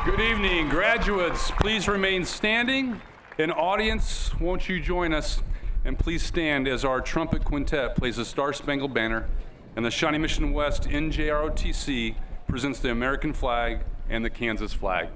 Good evening, graduates. Please remain standing. And audience, won't you join us and please stand as our trumpet quintet plays the Star-Spangled Banner and the Shawnee Mission West NJROTC presents the American flag and the Kansas flag.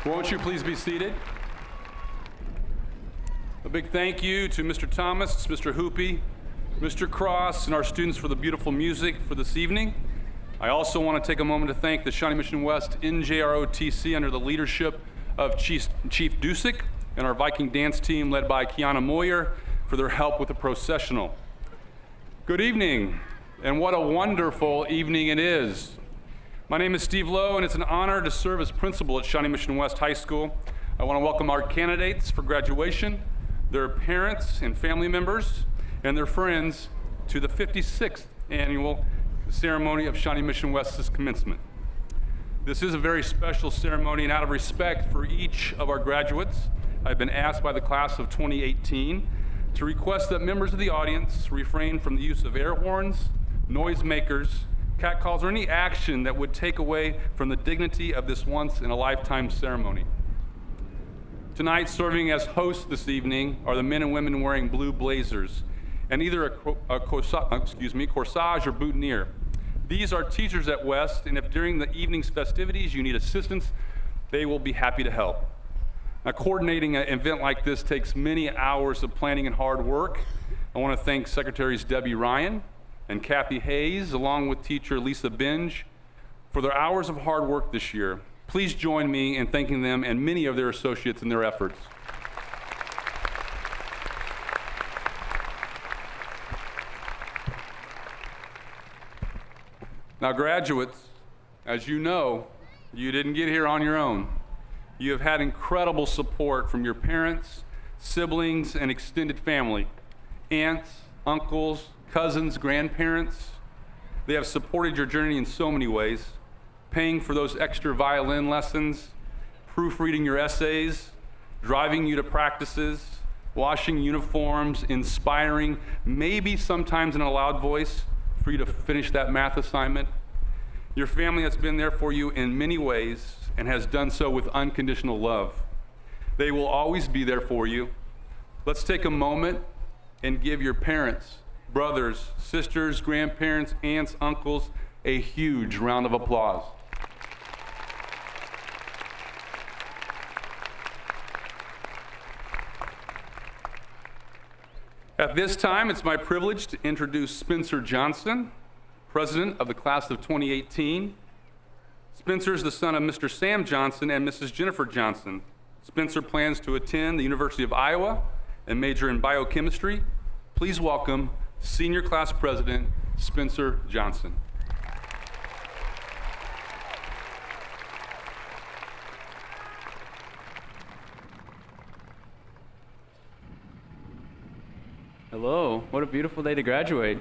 Won't you please be seated? A big thank you to Mr. Thomas, Mr. Hoopy, Mr. Cross, and our students for the beautiful music for this evening. I also want to take a moment to thank the Shawnee Mission West NJROTC under the leadership of Chief Dusick and our Viking dance team led by Kiana Moyer for their help with the processional. Good evening, and what a wonderful evening it is. My name is Steve Lowe, and it's an honor to serve as principal at Shawnee Mission West High School. I want to welcome our candidates for graduation, their parents and family members, and their friends to the 56th annual ceremony of Shawnee Mission West's commencement. This is a very special ceremony, and out of respect for each of our graduates, I've been asked by the class of 2018 to request that members of the audience refrain from the use of air horns, noisemakers, catcalls, or any action that would take away from the dignity of this once-in-a-lifetime ceremony. Tonight, serving as hosts this evening are the men and women wearing blue blazers and either a corsage or boutonniere. These are teachers at West, and if during the evening's festivities you need assistance, they will be happy to help. Now, coordinating an event like this takes many hours of planning and hard work. I want to thank Secretaries Debbie Ryan and Kathy Hayes, along with teacher Lisa Binge, for their hours of hard work this year. Please join me in thanking them and many of their associates in their efforts. Now, graduates, as you know, you didn't get here on your own. You have had incredible support from your parents, siblings, and extended family, aunts, uncles, cousins, grandparents. They have supported your journey in so many ways, paying for those extra violin lessons, proofreading your essays, driving you to practices, washing uniforms, inspiring, maybe sometimes in a loud voice, for you to finish that math assignment. Your family has been there for you in many ways and has done so with unconditional love. They will always be there for you. Let's take a moment and give your parents, brothers, sisters, grandparents, aunts, uncles, a huge round of applause. At this time, it's my privilege to introduce Spencer Johnson, president of the class of 2018. Spencer is the son of Mr. Sam Johnson and Mrs. Jennifer Johnson. Spencer plans to attend the University of Iowa and major in biochemistry. Please welcome Senior Class President, Spencer Johnson. Hello, what a beautiful day to graduate.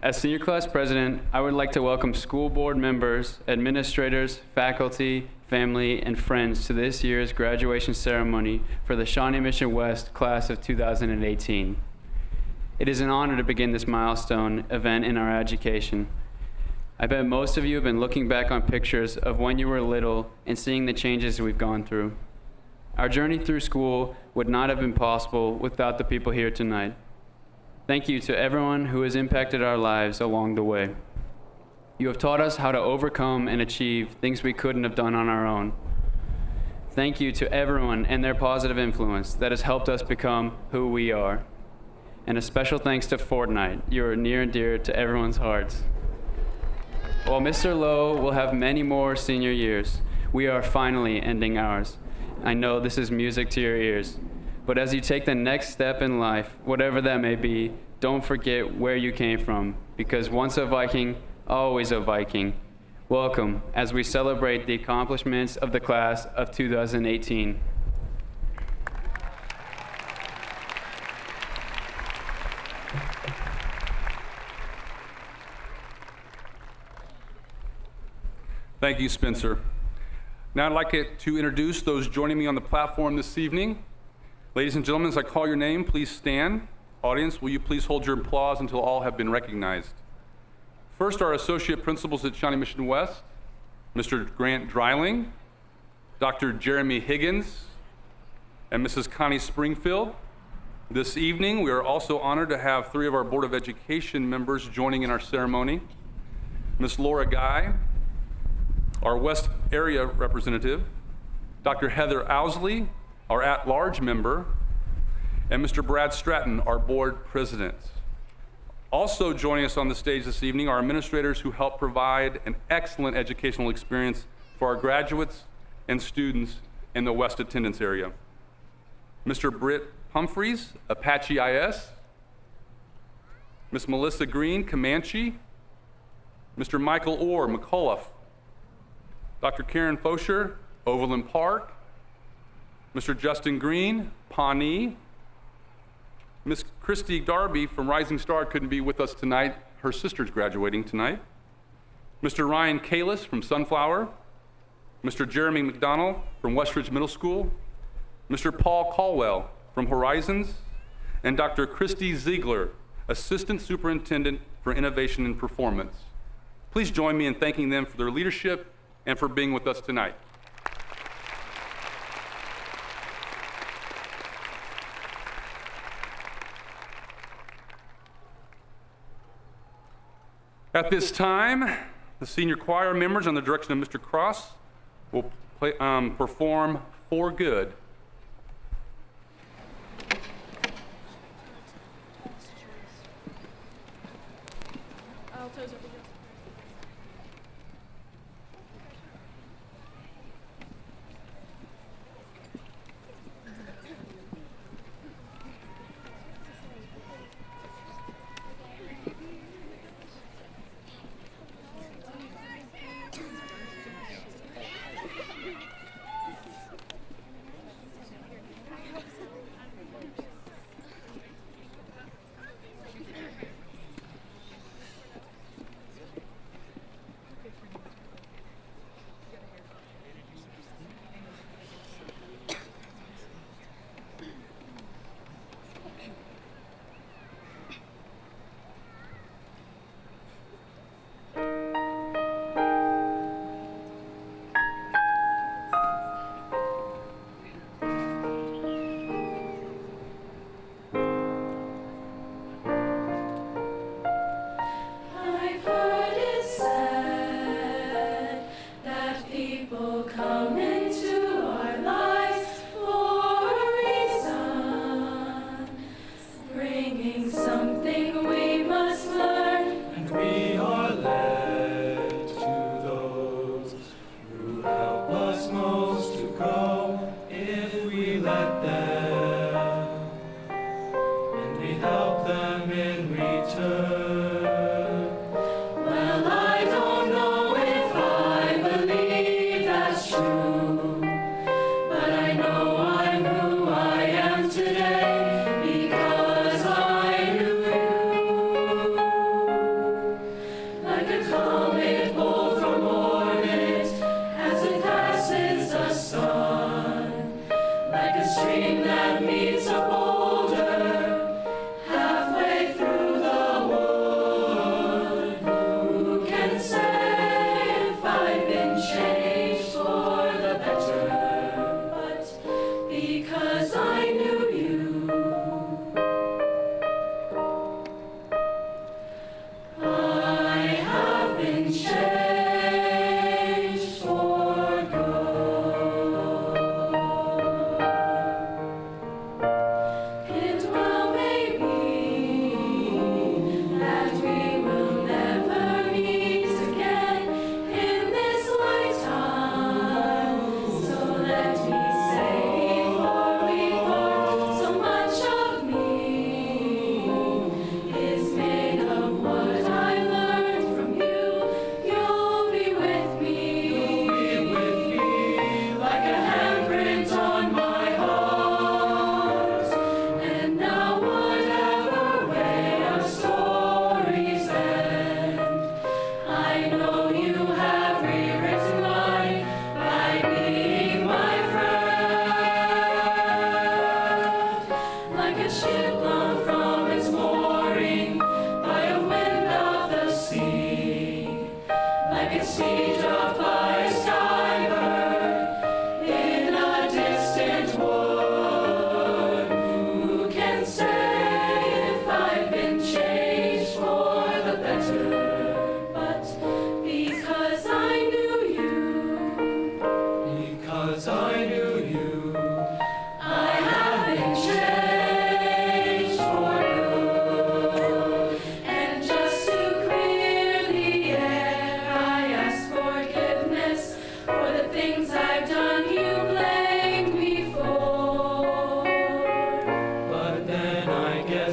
As Senior Class President, I would like to welcome school board members, administrators, faculty, family, and friends to this year's graduation ceremony for the Shawnee Mission West class of 2018. It is an honor to begin this milestone event in our education. I bet most of you have been looking back on pictures of when you were little and seeing the changes we've gone through. Our journey through school would not have been possible without the people here tonight. Thank you to everyone who has impacted our lives along the way. You have taught us how to overcome and achieve things we couldn't have done on our own. Thank you to everyone and their positive influence that has helped us become who we are. And a special thanks to Fortnite. You are near and dear to everyone's hearts. While Mr. Lowe will have many more senior years, we are finally ending ours. I know this is music to your ears, but as you take the next step in life, whatever that may be, don't forget where you came from, because once a Viking, always a Viking. Welcome as we celebrate the accomplishments of the class of 2018. Thank you, Spencer. Now I'd like to introduce those joining me on the platform this evening. Ladies and gentlemen, as I call your name, please stand. Audience, will you please hold your applause until all have been recognized? First, our associate principals at Shawnee Mission West, Mr. Grant Dreiling, Dr. Jeremy Higgins, and Mrs. Connie Springfield. This evening, we are also honored to have 3 of our Board of Education members joining in our ceremony. Ms. Laura Guy, our West Area Representative, Dr. Heather Owsley, our at-large member, and Mr. Brad Stratton, our Board President. Also joining us on the stage this evening are administrators who help provide an excellent educational experience for our graduates and students in the West attendance area. Mr. Britt Humphreys, Apache IS, Ms. Melissa Green, Comanche, Mr. Michael Orr, McCullough, Dr. Karen Fosher, Overland Park, Mr. Justin Green, Pawnee, Ms. Christy Darby from Rising Star couldn't be with us tonight. Her sister's graduating tonight. Mr. Ryan Kalis from Sunflower, Mr. Jeremy McDonald from Westridge Middle School, Mr. Paul Caldwell from Horizons, and Dr. Christy Ziegler, Assistant Superintendent for Innovation and Performance. Please join me in thanking them for their leadership and for being with us tonight. At this time, the senior choir members, under the direction of Mr. Cross, will perform For Good.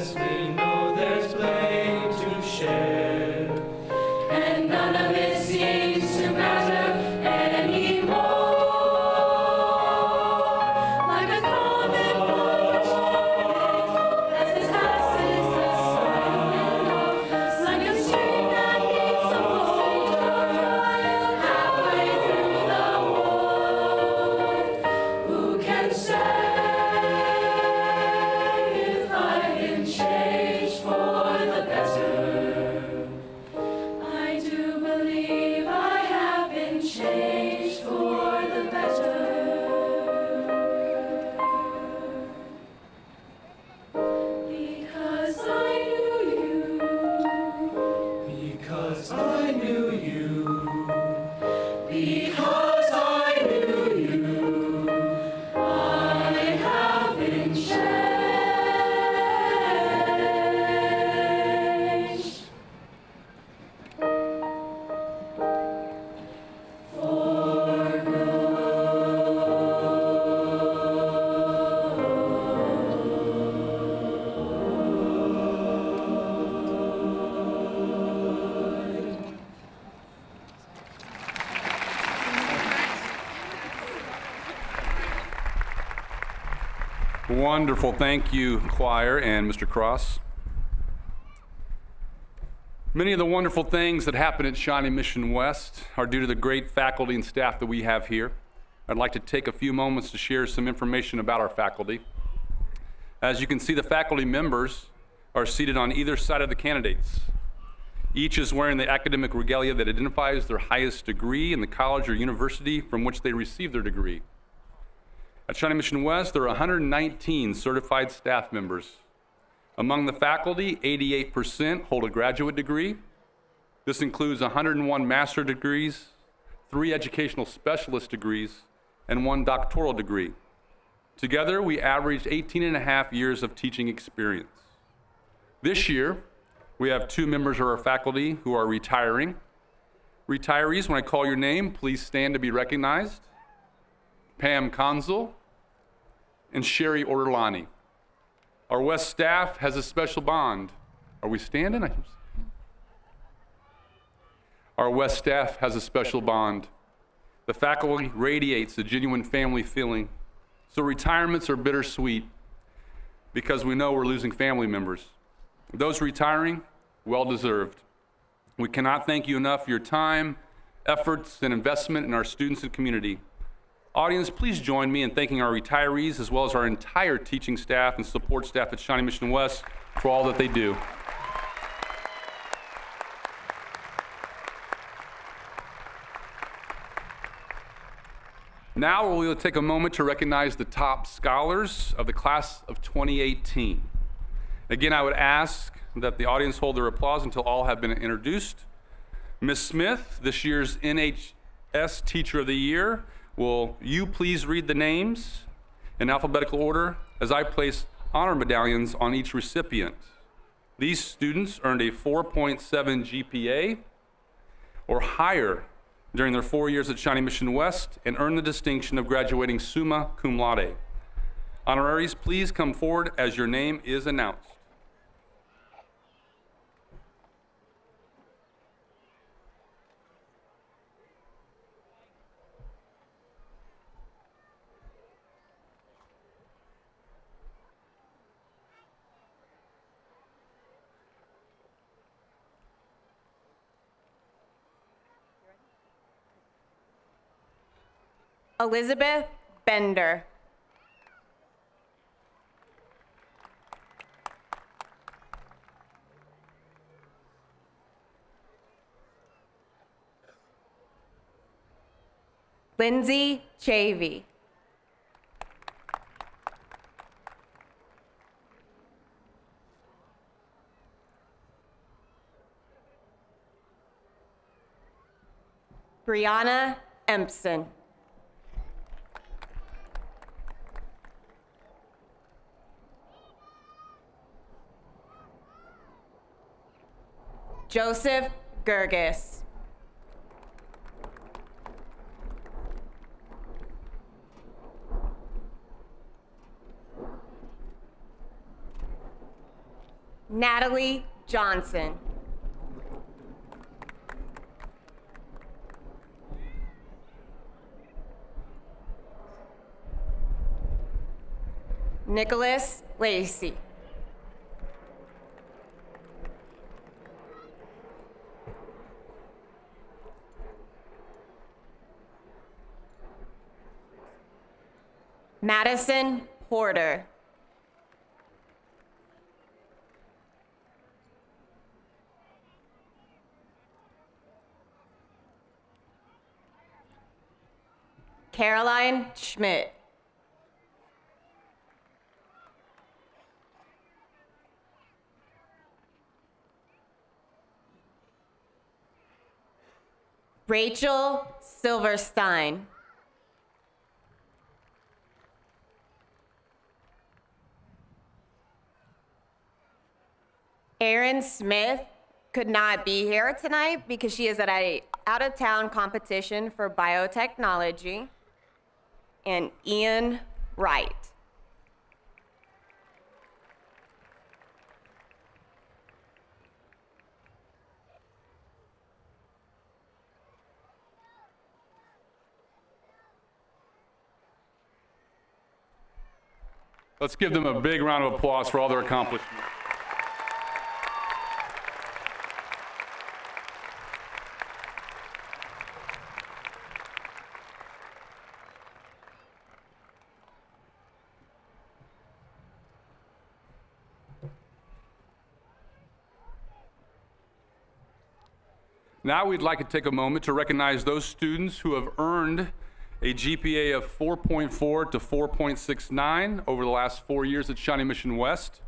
as we know there's blame to share. And none of it seems to matter anymore. Like a comet as it passes the sun. Like a string that needs a holder halfway through the war. Who can say if I've been changed for the better? I do believe I have been changed for the better. Because I knew you. Because I knew you. Because I knew you. I have been changed. For Wonderful. Thank you, choir and Mr. Cross. Many of the wonderful things that happen at Shawnee Mission West are due to the great faculty and staff that we have here. I'd like to take a few moments to share some information about our faculty. As you can see, the faculty members are seated on either side of the candidates. Each is wearing the academic regalia that identifies their highest degree in the college or university from which they received their degree. At Shawnee Mission West, there are 119 certified staff members. Among the faculty, 88% hold a graduate degree. This includes 101 master degrees, 3 educational specialist degrees, and 1 doctoral degree. Together, we averaged 18 and a half years of teaching experience. This year, we have 2 members of our faculty who are retiring. Retirees, when I call your name, please stand to be recognized. Pam Consul and Sherry Orlani. Our West staff has a special bond. Are we standing? Our West staff has a special bond. The faculty radiates a genuine family feeling. So retirements are bittersweet because we know we're losing family members. Those retiring, well deserved. We cannot thank you enough for your time, efforts, and investment in our students and community. Audience, please join me in thanking our retirees as well as our entire teaching staff and support staff at Shawnee Mission West for all that they do. Now we will take a moment to recognize the top scholars of the class of 2018. Again, I would ask that the audience hold their applause until all have been introduced. Ms. Smith, this year's NHS Teacher of the Year, will you please read the names in alphabetical order as I place honor medallions on each recipient. These students earned a 4.7 GPA or higher during their 4 years at Shawnee Mission West and earned the distinction of graduating summa cum laude. Honoraries, please come forward as your name is announced. Elizabeth Bender. Lindsay Chavey. Brianna Empson. Joseph Gergis. Natalie Johnson. Nicholas Lacey. Madison Porter. Caroline Schmidt. Rachel Silverstein. Erin Smith could not be here tonight because she is at a out-of-town competition for biotechnology. And Ian Wright. Let's give them a big round of applause for all their accomplishments. Now we'd like to take a moment to recognize those students who have earned a GPA of 4.4 to 4.69 over the last 4 years at Shawnee Mission West.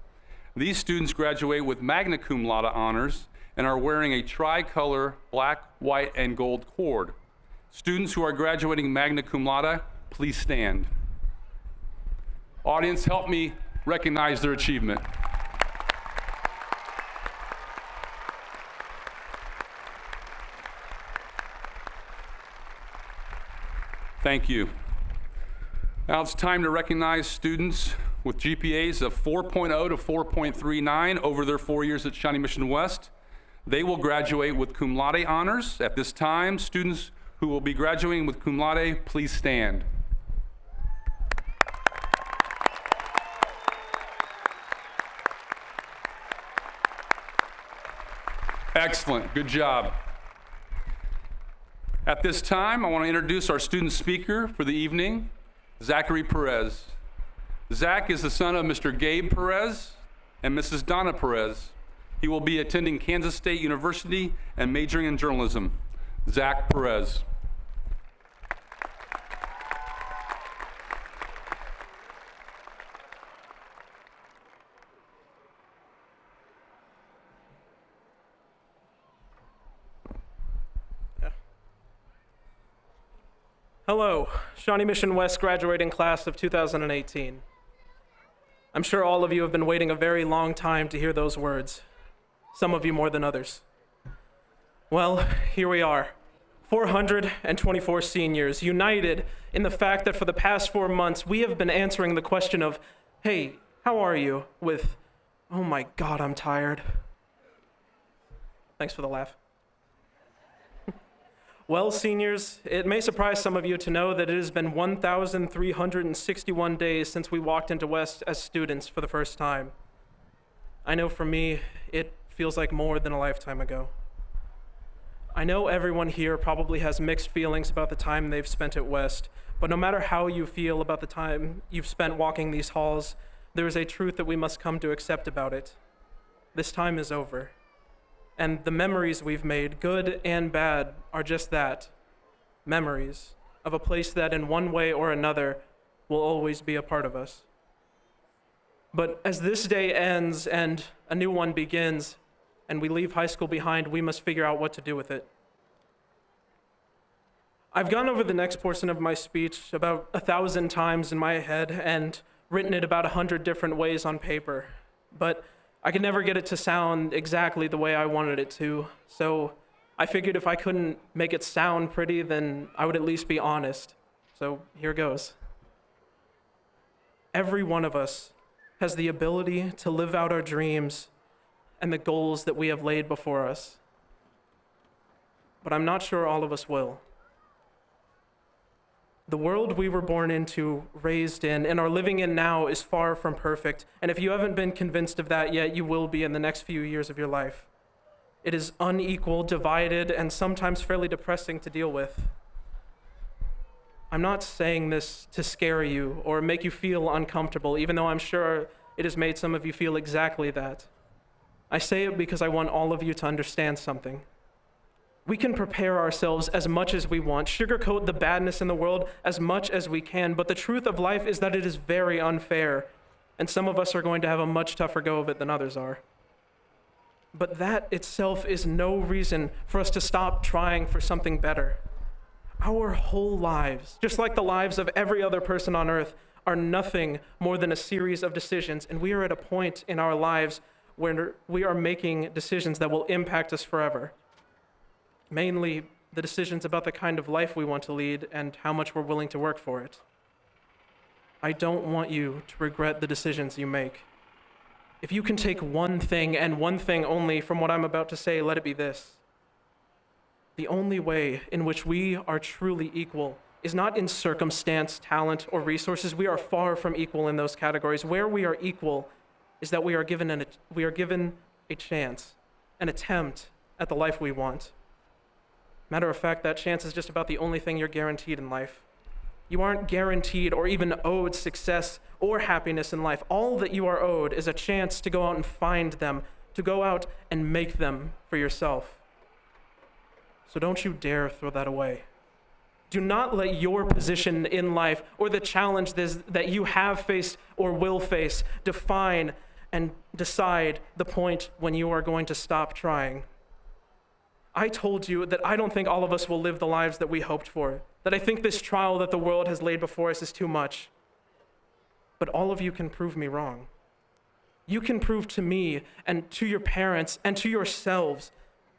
These students graduate with magna cum laude honors and are wearing a tricolor black, white, and gold cord. Students who are graduating magna cum laude, please stand. Audience, help me recognize their achievement. Thank you. Now it's time to recognize students with GPAs of 4.0 to 4.39 over their 4 years at Shawnee Mission West. They will graduate with cum laude honors. At this time, students who will be graduating with cum laude, please stand. Excellent, good job. At this time, I want to introduce our student speaker for the evening, Zachary Perez. Zach is the son of Mr. Gabe Perez and Mrs. Donna Perez. He will be attending Kansas State University and majoring in journalism. Zach Perez. Hello, Shawnee Mission West graduating class of 2018. I'm sure all of you have been waiting a very long time to hear those words, some of you more than others. Well, here we are, 424 seniors, united in the fact that for the past 4 months, we have been answering the question of, hey, how are you? With, oh my God, I'm tired. Thanks for the laugh. Well, seniors, it may surprise some of you to know that it has been 1,361 days since we walked into West as students for the first time. I know for me, it feels like more than a lifetime ago. I know everyone here probably has mixed feelings about the time they've spent at West, but no matter how you feel about the time you've spent walking these halls, there is a truth that we must come to accept about it. This time is over. And the memories we've made, good and bad, are just that, memories of a place that in one way or another will always be a part of us. But as this day ends and a new one begins, and we leave high school behind, we must figure out what to do with it. I've gone over the next portion of my speech about 1,000 times in my head and written it about 100 different ways on paper, but I could never get it to sound exactly the way I wanted it to, so I figured if I couldn't make it sound pretty, then I would at least be honest. So here goes. Every one of us has the ability to live out our dreams and the goals that we have laid before us. But I'm not sure all of us will. The world we were born into, raised in, and are living in now is far from perfect. And if you haven't been convinced of that yet, you will be in the next few years of your life. It is unequal, divided, and sometimes fairly depressing to deal with. I'm not saying this to scare you or make you feel uncomfortable, even though I'm sure it has made some of you feel exactly that. I say it because I want all of you to understand something. We can prepare ourselves as much as we want, sugarcoat the badness in the world as much as we can, but the truth of life is that it is very unfair, and some of us are going to have a much tougher go of it than others are. But that itself is no reason for us to stop trying for something better. Our whole lives, just like the lives of every other person on earth, are nothing more than a series of decisions, and we are at a point in our lives where we are making decisions that will impact us forever. Mainly the decisions about the kind of life we want to lead and how much we're willing to work for it. I don't want you to regret the decisions you make. If you can take one thing and one thing only from what I'm about to say, let it be this. The only way in which we are truly equal is not in circumstance, talent, or resources. We are far from equal in those categories. Where we are equal is that we are given a chance, an attempt at the life we want. Matter of fact, that chance is just about the only thing you're guaranteed in life. You aren't guaranteed or even owed success or happiness in life. All that you are owed is a chance to go out and find them, to go out and make them for yourself. So don't you dare throw that away. Do not let your position in life or the challenge that you have faced or will face define and decide the point when you are going to stop trying. I told you that I don't think all of us will live the lives that we hoped for, that I think this trial that the world has laid before us is too much. But all of you can prove me wrong. You can prove to me and to your parents and to yourselves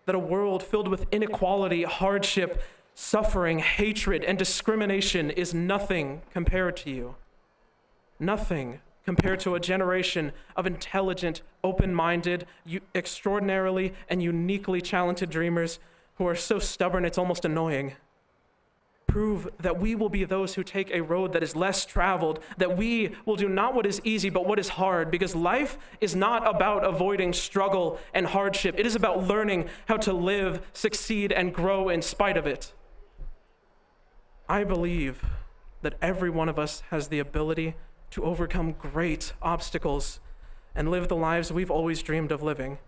that a world filled with inequality, hardship, suffering, hatred, and discrimination is nothing compared to you. Nothing compared to a generation of intelligent, open-minded, extraordinarily and uniquely talented dreamers who are so stubborn it's almost annoying. Prove that we will be those who take a road that is less traveled, that we will do not what is easy, but what is hard, because life is not about avoiding struggle and hardship. It is about learning how to live, succeed, and grow in spite of it. I believe that every one of us has the ability to overcome great obstacles and live the lives we've always dreamed of living.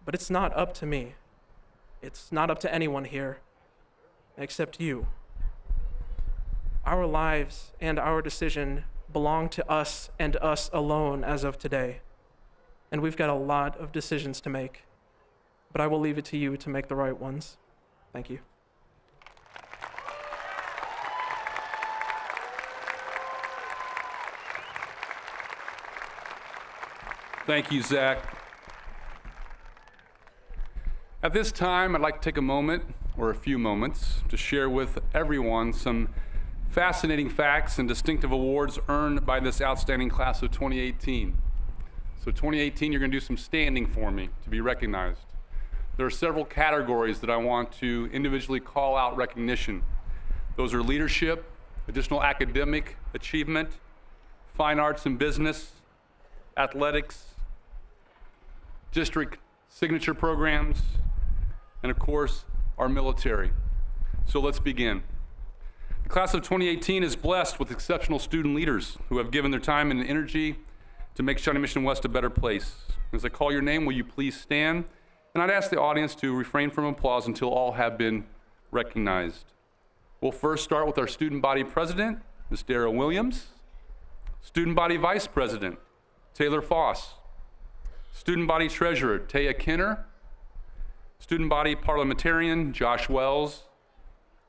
But it's not up to me. It's not up to anyone here except you. Our lives and our decision belong to us and us alone as of today. And we've got a lot of decisions to make. But I will leave it to you to make the right ones. Thank you. Thank you, Zach. At this time, I'd like to take a moment, or a few moments, to share with everyone some fascinating facts and distinctive awards earned by this outstanding class of 2018. So 2018, you're going to do some standing for me to be recognized. There are several categories that I want to individually call out recognition. Those are leadership, additional academic achievement, fine arts and business, athletics, district signature programs, and of course, our military. So let's begin. The class of 2018 is blessed with exceptional student leaders who have given their time and energy to make Shawnee Mission West a better place. As I call your name, will you please stand? And I'd ask the audience to refrain from applause until all have been recognized. We'll first start with our student body president, Ms. Dara Williams, student body vice president, Taylor Foss, student body treasurer, Taya Kenner, student body parliamentarian, Josh Wells,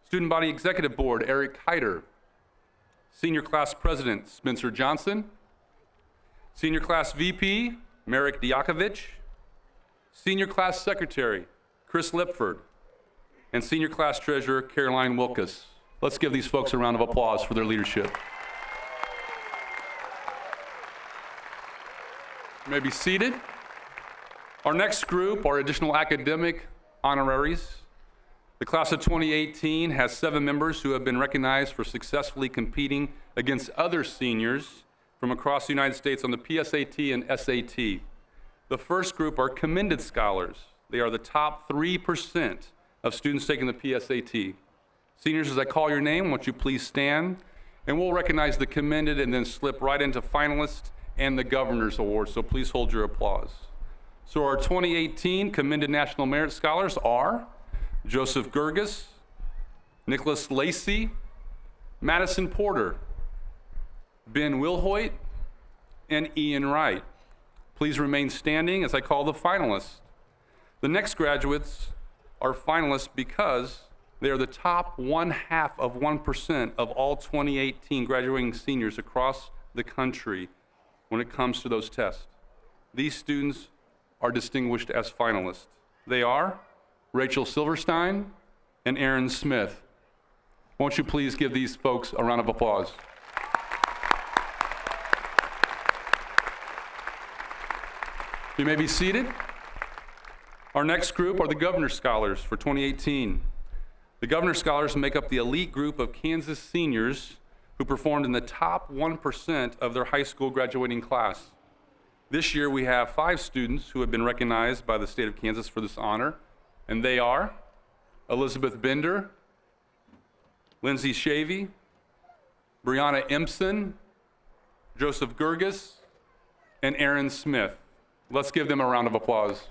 student body executive board, Eric Heider, senior class president, Spencer Johnson, senior class VP, Marek Diakovich, senior class secretary, Chris Lipford, and senior class treasurer, Caroline Wilkus. Let's give these folks a round of applause for their leadership. You may be seated. Our next group are additional academic honoraries. The class of 2018 has 7 members who have been recognized for successfully competing against other seniors from across the United States on the PSAT and SAT. The first group are commended scholars. They are the top 3% of students taking the PSAT. Seniors, as I call your name, won't you please stand? And we'll recognize the commended and then slip right into finalists and the Governor's Award, so please hold your applause. So our 2018 Commended National Merit Scholars are Joseph Gerges, Nicholas Lacey, Madison Porter, Ben Wilhoit, and Ian Wright. Please remain standing as I call the finalists. The next graduates are finalists because they are the top 0.5% of all 2018 graduating seniors across the country when it comes to those tests. These students are distinguished as finalists. They are Rachel Silverstein and Aaron Smith. Won't you please give these folks a round of applause? You may be seated. Our next group are the Governor's Scholars for 2018. The Governor's Scholars make up the elite group of Kansas seniors who performed in the top 1% of their high school graduating class. This year we have 5 students who have been recognized by the state of Kansas for this honor, and they are Elizabeth Bender, Lindsay Shavy, Brianna Empson, Joseph Gerges, and Aaron Smith. Let's give them a round of applause.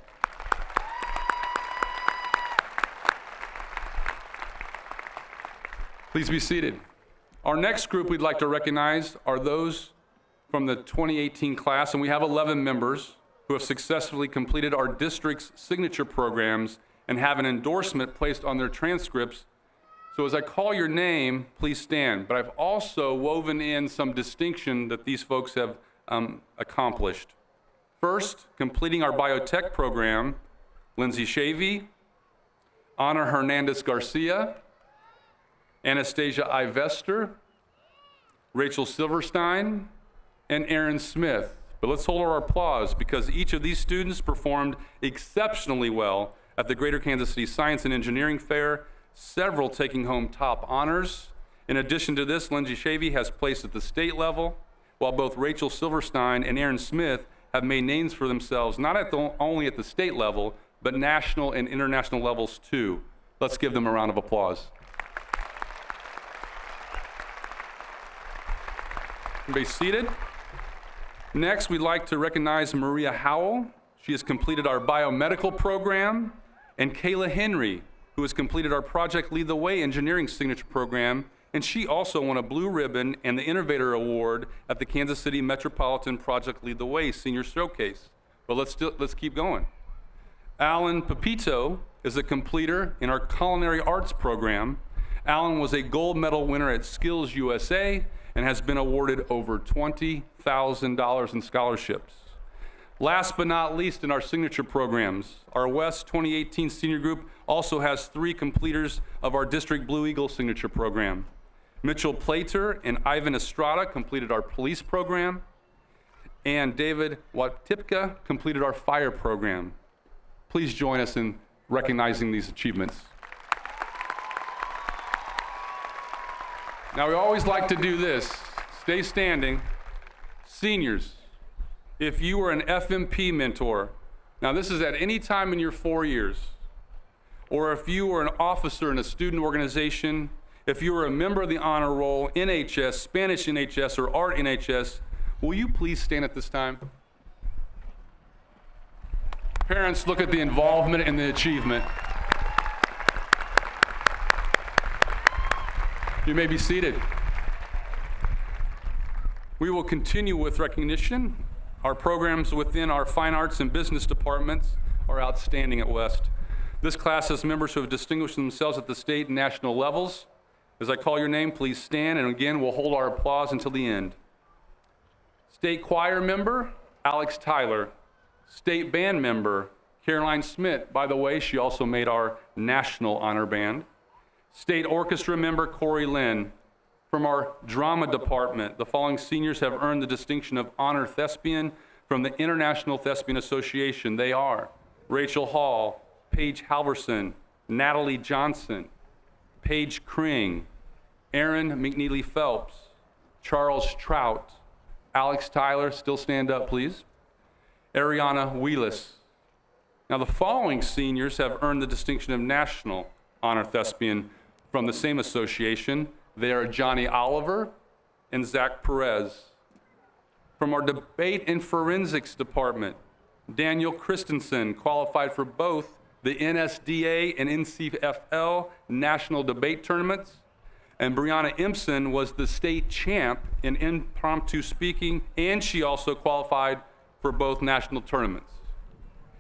Please be seated. Our next group we'd like to recognize are those from the 2018 class, and we have 11 members who have successfully completed our district's signature programs and have an endorsement placed on their transcripts. So as I call your name, please stand. But I've also woven in some distinction that these folks have accomplished. First, completing our biotech program, Lindsay Shavy, Ana Hernandez Garcia, Anastasia Ivester, Rachel Silverstein, and Aaron Smith. But let's hold our applause because each of these students performed exceptionally well at the Greater Kansas City Science and Engineering Fair, several taking home top honors. In addition to this, Lindsay Shavy has placed at the state level, while both Rachel Silverstein and Aaron Smith have made names for themselves, not only at the state level, but national and international levels too. Let's give them a round of applause. Be seated. Next, we'd like to recognize Maria Howell. She has completed our biomedical program, and Kayla Henry, who has completed our Project Lead the Way engineering signature program, and she also won a blue ribbon and the Innovator Award at the Kansas City Metropolitan Project Lead the Way Senior Showcase. But let's keep going. Alan Pepito is a completer in our Culinary Arts program. Alan was a gold medal winner at Skills USA and has been awarded over $20,000 in scholarships. Last but not least in our signature programs, our West 2018 senior group also has 3 completers of our District Blue Eagle signature program. Mitchell Plater and Ivan Estrada completed our police program, and David Watipka completed our fire program. Please join us in recognizing these achievements. Now, we always like to do this. Stay standing. Seniors, if you were an FMP mentor, now this is at any time in your 4 years, or if you were an officer in a student organization, if you were a member of the honor roll, NHS, Spanish NHS, or Art NHS, will you please stand at this time? Parents, look at the involvement and the achievement. You may be seated. We will continue with recognition. Our programs within our fine arts and business departments are outstanding at West. This class has members who have distinguished themselves at the state and national levels. As I call your name, please stand, and again, we'll hold our applause until the end. State choir member, Alex Tyler. State band member, Caroline Smith. By the way, she also made our national honor band. State orchestra member, Corey Lynn. From our drama department, the following seniors have earned the distinction of Honor Thespian from the International Thespian Association. They are Rachel Hall, Paige Halverson, Natalie Johnson, Paige Kring, Aaron McNeely Phelps, Charles Trout, Alex Tyler, still stand up please, Ariana Wheelis. Now the following seniors have earned the distinction of National Honor Thespian from the same association. They are Johnny Oliver and Zach Perez. From our Debate and Forensics Department, Daniel Christensen qualified for both the NSDA and NCFL National Debate Tournaments, and Brianna Impson was the state champ in impromptu speaking, and she also qualified for both national tournaments.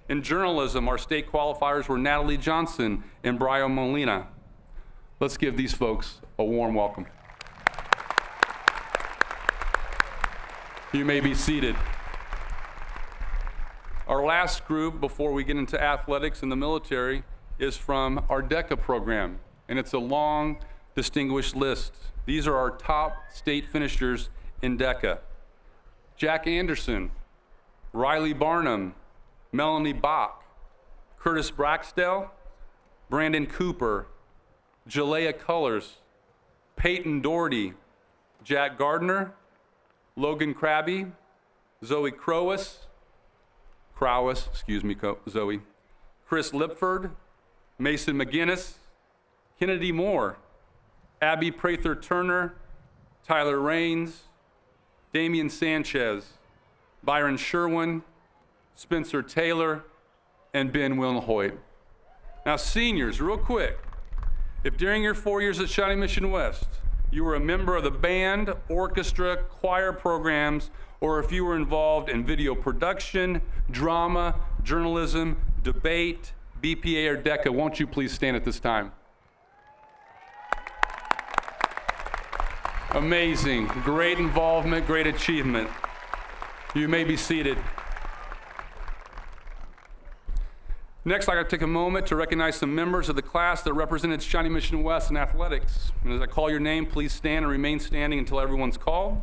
In journalism, our state qualifiers were Natalie Johnson and Brian Molina. Let's give these folks a warm welcome. You may be seated. Our last group before we get into athletics and the military is from our DECA program, and it's a long, distinguished list. These are our top state finishers in DECA. Jack Anderson, Riley Barnum, Melanie Bach, Curtis Braxdell, Brandon Cooper, Jalea Cullors, Peyton Doherty, Jack Gardner, Logan Krabby, Zoe Zoe, Chris Lipford, Mason McGinnis, Kennedy Moore, Abby Prather Turner, Tyler Raines, Damian Sanchez, Byron Sherwin, Spencer Taylor, and Ben Wilhoit. Now seniors, real quick, if during your 4 years at Shawnee Mission West, you were a member of the band, orchestra, choir programs, or if you were involved in video production, drama, journalism, debate, BPA, or DECA, won't you please stand at this time? Amazing, great involvement, great achievement. You may be seated. Next, I'd like to take a moment to recognize some members of the class that represented Shawnee Mission West in athletics. And as I call your name, please stand and remain standing until everyone's called.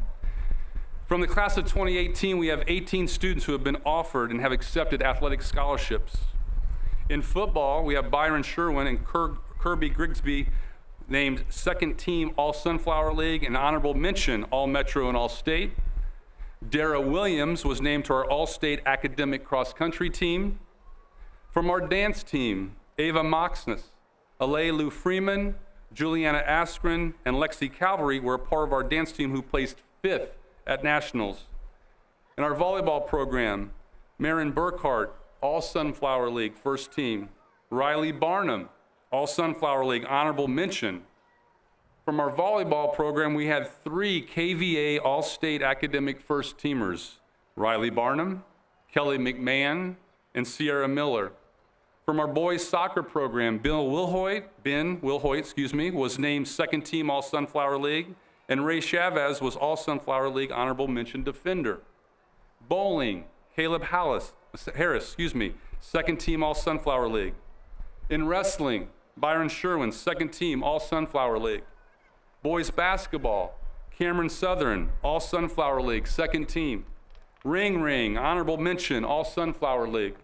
From the class of 2018, we have 18 students who have been offered and have accepted athletic scholarships. In football, we have Byron Sherwin and Kirby Grigsby named second team All-Sunflower League and honorable mention All-Metro and All-State. Dara Williams was named to our All-State Academic Cross-Country team. From our dance team, Ava Moxness, Alay Lou Freeman, Juliana Askren, and Lexi Calvary were a part of our dance team who placed 5th at Nationals. In our volleyball program, Marin Burkhart, All-Sunflower League, first team. Riley Barnum, All-Sunflower League, honorable mention. From our volleyball program, we had 3 KVA All-State Academic first teamers, Riley Barnum, Kelly McMahon, and Sierra Miller. From our boys soccer program, Ben Wilhoit, was named second team All-Sunflower League, and Ray Chavez was All-Sunflower League honorable mention defender. Bowling, Caleb Harris, second team All-Sunflower League. In wrestling, Byron Sherwin, second team All-Sunflower League. Boys basketball, Cameron Southern, All-Sunflower League, second team. Ring, honorable mention, All-Sunflower League.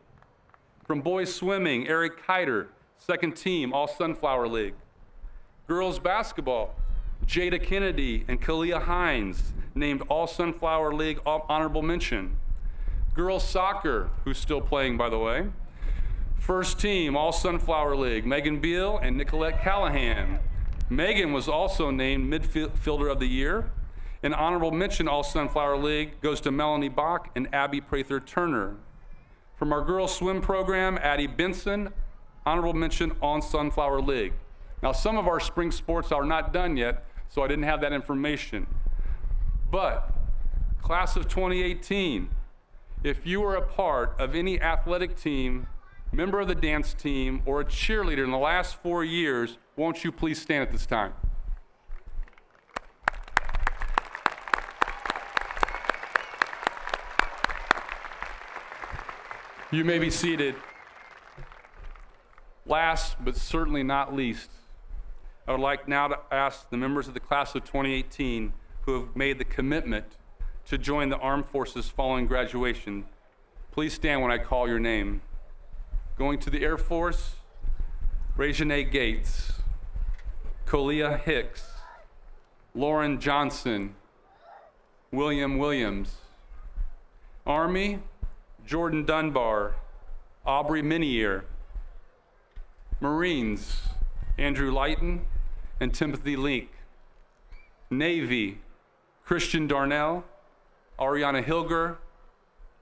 From boys swimming, Eric Kiter, second team, All-Sunflower League. Girls basketball, Jada Kennedy and Kalia Hines, named All-Sunflower League honorable mention. Girls soccer, who's still playing by the way. First team, All-Sunflower League, Megan Beal and Nicolette Callahan. Megan was also named Midfielder of the Year. An honorable mention All-Sunflower League goes to Melanie Bach and Abby Prather Turner. From our girls swim program, Addie Benson, honorable mention on Sunflower League. Now some of our spring sports are not done yet, so I didn't have that information. But class of 2018, if you were a part of any athletic team, member of the dance team, or a cheerleader in the last 4 years, won't you please stand at this time? You may be seated. Last, but certainly not least, I would like now to ask the members of the class of 2018 who have made the commitment to join the armed forces following graduation. Please stand when I call your name. Going to the Air Force, Reginae Gates, Kolia Hicks, Lauren Johnson, William Williams. Army, Jordan Dunbar, Aubrey Minier. Marines, Andrew Lighton and Timothy Link. Navy, Christian Darnell, Ariana Hilger,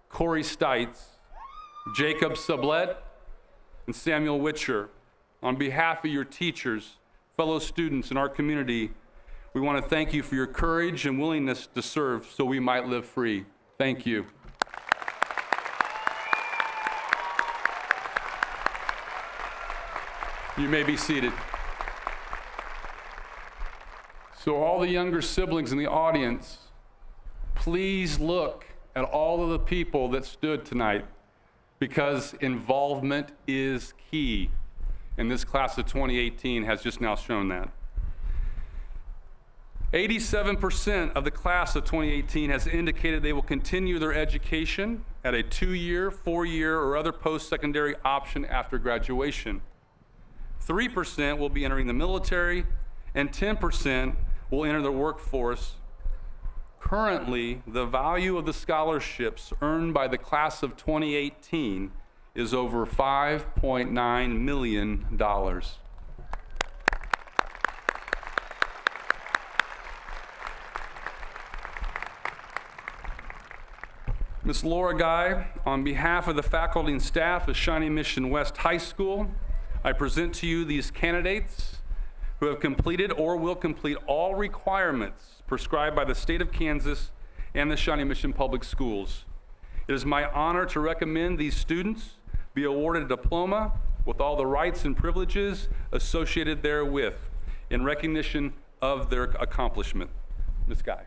Corey Stites, Jacob Sublette, and Samuel Witcher. On behalf of your teachers, fellow students, and our community, we want to thank you for your courage and willingness to serve so we might live free. Thank you. You may be seated. So all the younger siblings in the audience, please look at all of the people that stood tonight, because involvement is key. And this class of 2018 has just now shown that. 87% of the class of 2018 has indicated they will continue their education at a 2-year, 4-year, or other post-secondary option after graduation. 3% will be entering the military, and 10% will enter the workforce. Currently, the value of the scholarships earned by the class of 2018 is over $5.9 million. Ms. Laura Guy, on behalf of the faculty and staff of Shawnee Mission West High School, I present to you these candidates who have completed or will complete all requirements prescribed by the state of Kansas and the Shawnee Mission Public Schools. It is my honor to recommend these students be awarded a diploma with all the rights and privileges associated therewith in recognition of their accomplishment. Ms. Guy.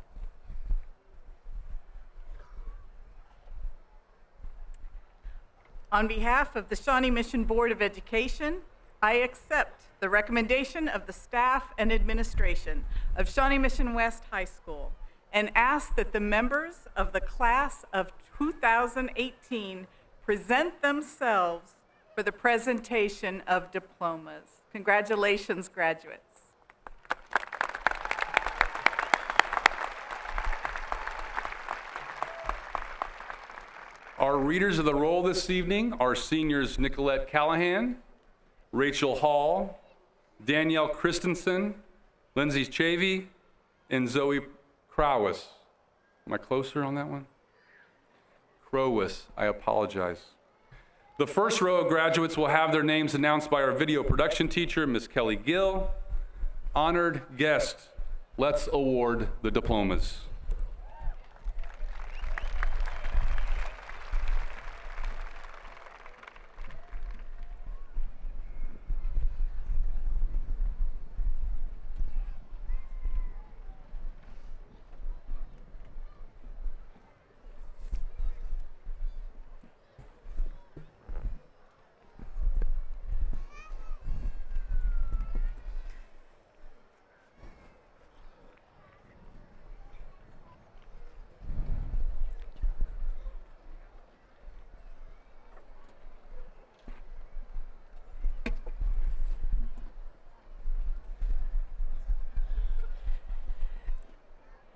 On behalf of the Shawnee Mission Board of Education, I accept the recommendation of the staff and administration of Shawnee Mission West High School and ask that the members of the class of 2018 present themselves for the presentation of diplomas. Congratulations, graduates. Our readers of the roll this evening are seniors Nicolette Callahan, Rachel Hall, Danielle Christensen, Lindsay Chavy, and Zoe Crowis. Am I closer on that one? Crowis, I apologize. The first row of graduates will have their names announced by our video production teacher, Ms. Kelly Gill. Honored guest, let's award the diplomas.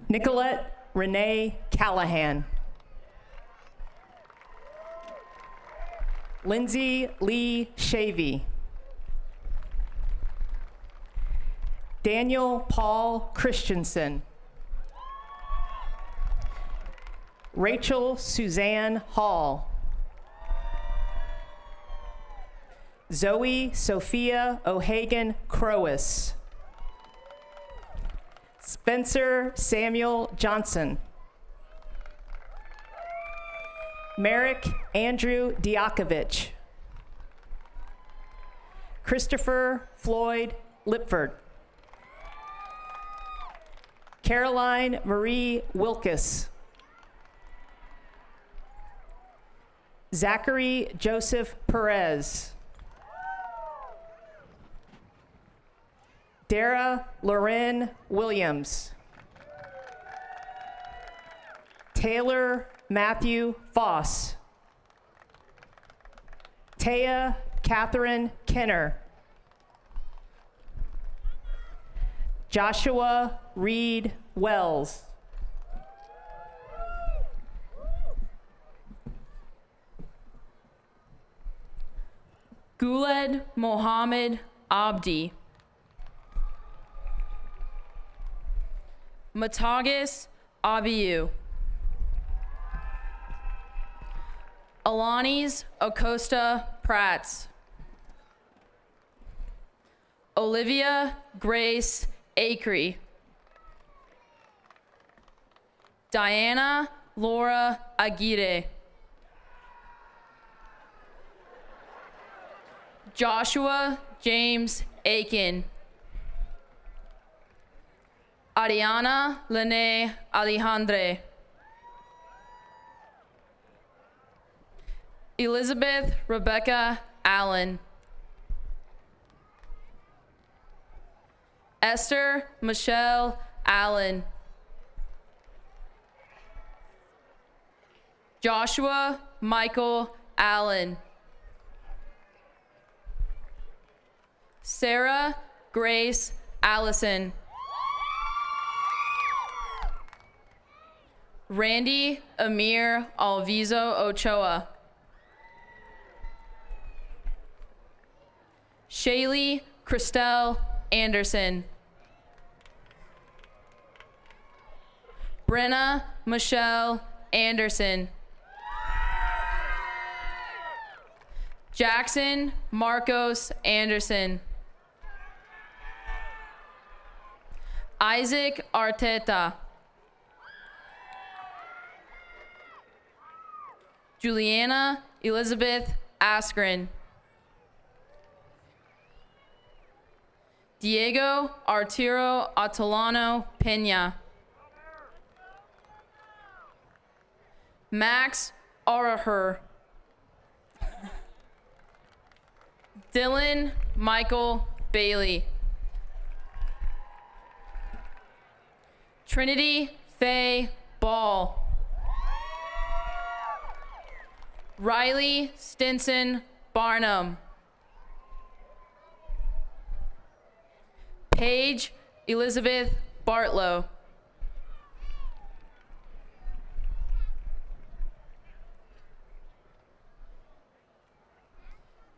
Nicolette Renee Callahan. Lindsay Lee Shavy. Daniel Paul Christensen. Rachel Suzanne Hall. Zoe Sophia O'Hagan Crowis. Spencer Samuel Johnson. Merrick Andrew Diakovich. Christopher Floyd Lipford. Caroline Marie Wilkes. Zachary Joseph Perez. Dara Loren Williams. Taylor Matthew Foss. Taya Catherine Kenner. Joshua Reed Wells. Guled Mohammed Abdi. Matagas Abiyu. Alanis Acosta Prats. Olivia Grace Acree. Diana Laura Aguirre. Joshua James Aiken. Ariana Lene Alejandre. Elizabeth Rebecca Allen. Esther Michelle Allen. Joshua Michael Allen. Sarah Grace Allison. Randy Amir Alviso Ochoa. Shaylee Christelle Anderson. Brenna Michelle Anderson. Jackson Marcos Anderson. Isaac Arteta. Juliana Elizabeth Askren. Diego Arturo Atolano Pena. Max Araher. Dylan Michael Bailey. Trinity Faye Ball. Riley Stinson Barnum. Paige Elizabeth Bartlow.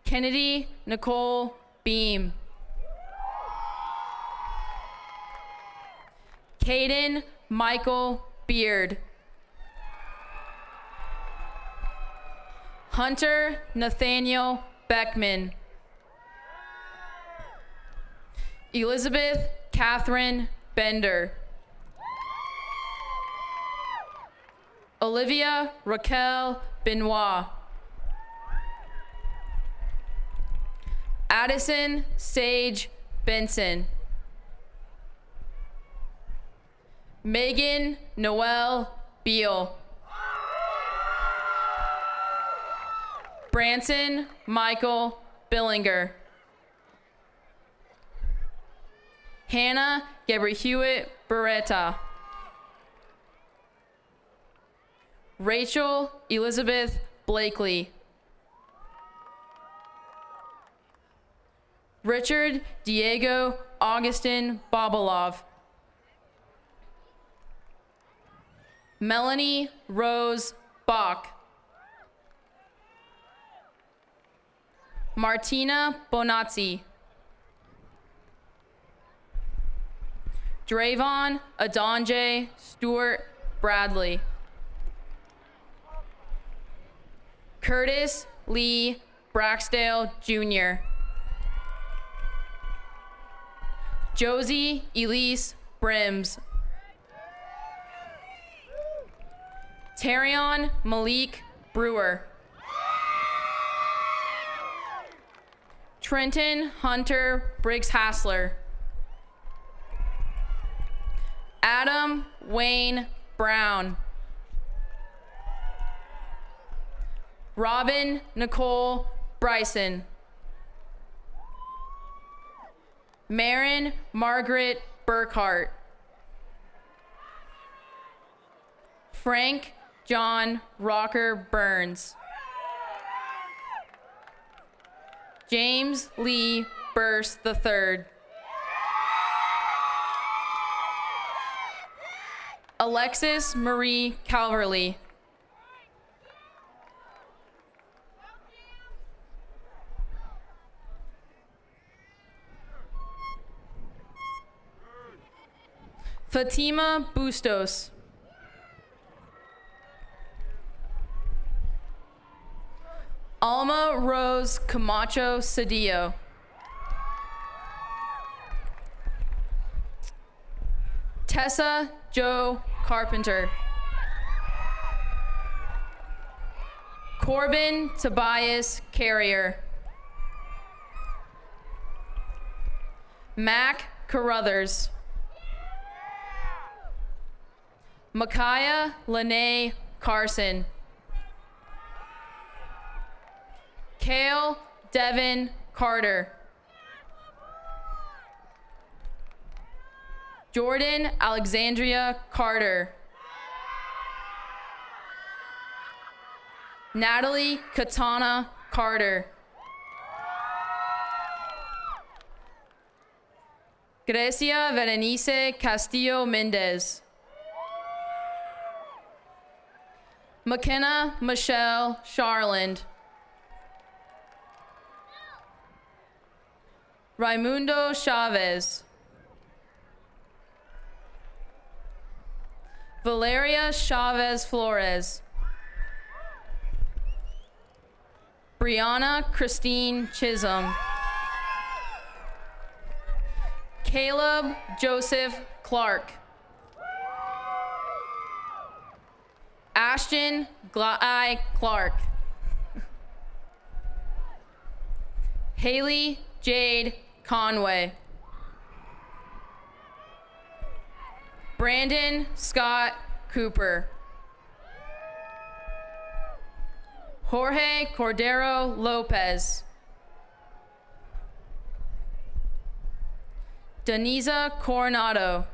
Kennedy Nicole Beam. Caden Michael Beard. Hunter Nathaniel Beckman. Elizabeth Catherine Bender. Olivia Raquel Benoit. Addison Sage Benson. Megan Noel Beal. Branson Michael Billinger. Hannah Gabriel Hewitt Beretta. Rachel Elizabeth Blakely. Richard Diego Augustin Babalov. Melanie Rose Bach. Martina Bonazzi. Dravon Adonjay Stewart Bradley. Curtis Lee Braxdale Jr. Josie Elise Brims. Tarion Malik Brewer. Trenton Hunter Briggs Hassler. Adam Wayne Brown. Robin Nicole Bryson. Marin Margaret Burkhart. Frank John Rocker Burns. James Lee Burse III. Alexis Marie Calverley. Fatima Bustos. Alma Rose Camacho Cedillo. Tessa Joe Carpenter. Corbin Tobias Carrier. Mac Carruthers. Micaiah Lene Carson. Kale Devin Carter. Jordan Alexandria Carter. Natalie Katana Carter. Grecia Berenice Castillo Mendez. McKenna Michelle Charland. Raimundo Chavez. Valeria Chavez Flores. Brianna Christine Chisholm. Caleb Joseph Clark. Ashton Glai Clark. Haley Jade Conway. Brandon Scott Cooper. Jorge Cordero Lopez. Denisa Coronado.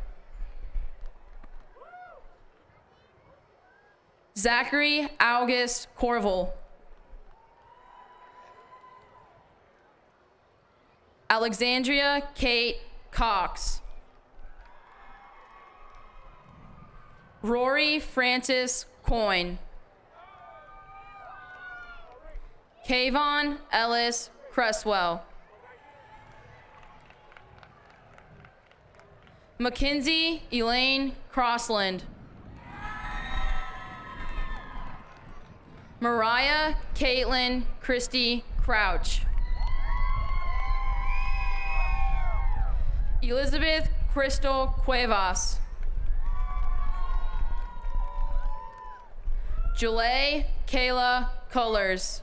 Zachary August Corval. Alexandria Kate Cox. Rory Francis Coyne. Kayvon Ellis Cresswell. Mackenzie Elaine Crossland. Mariah Caitlin Christie Crouch. Elizabeth Crystal Cuevas. Julie Kayla Cullers.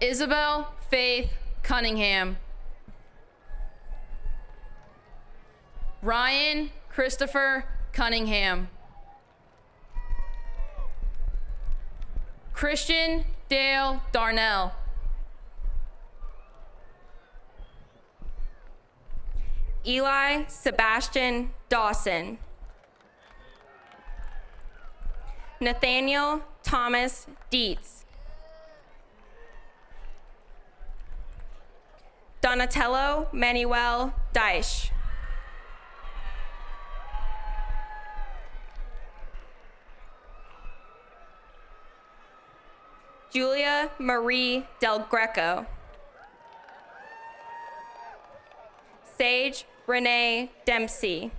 Isabel Faith Cunningham. Ryan Christopher Cunningham. Christian Dale Darnell. Eli Sebastian Dawson. Nathaniel Thomas Dietz. Donatello Manuel Deich. Julia Marie Del Greco. Sage Renee Dempsey.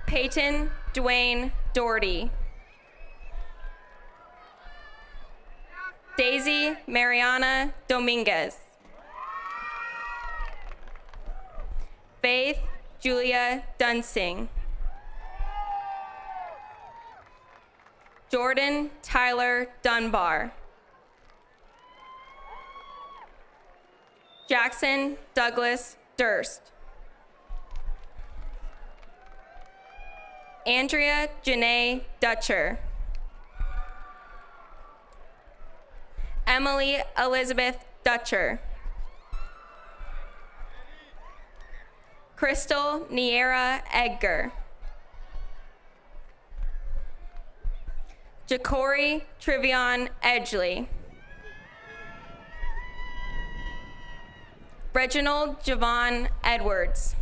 Peyton Dwayne Doherty. Daisy Mariana Dominguez. Faith Julia Dunsing. Jordan Tyler Dunbar. Jackson Douglas Durst. Andrea Janae Dutcher. Emily Elizabeth Dutcher. Crystal Niera Edgar. Ja'Cory Trivion Edgley. Reginald Javon Edwards.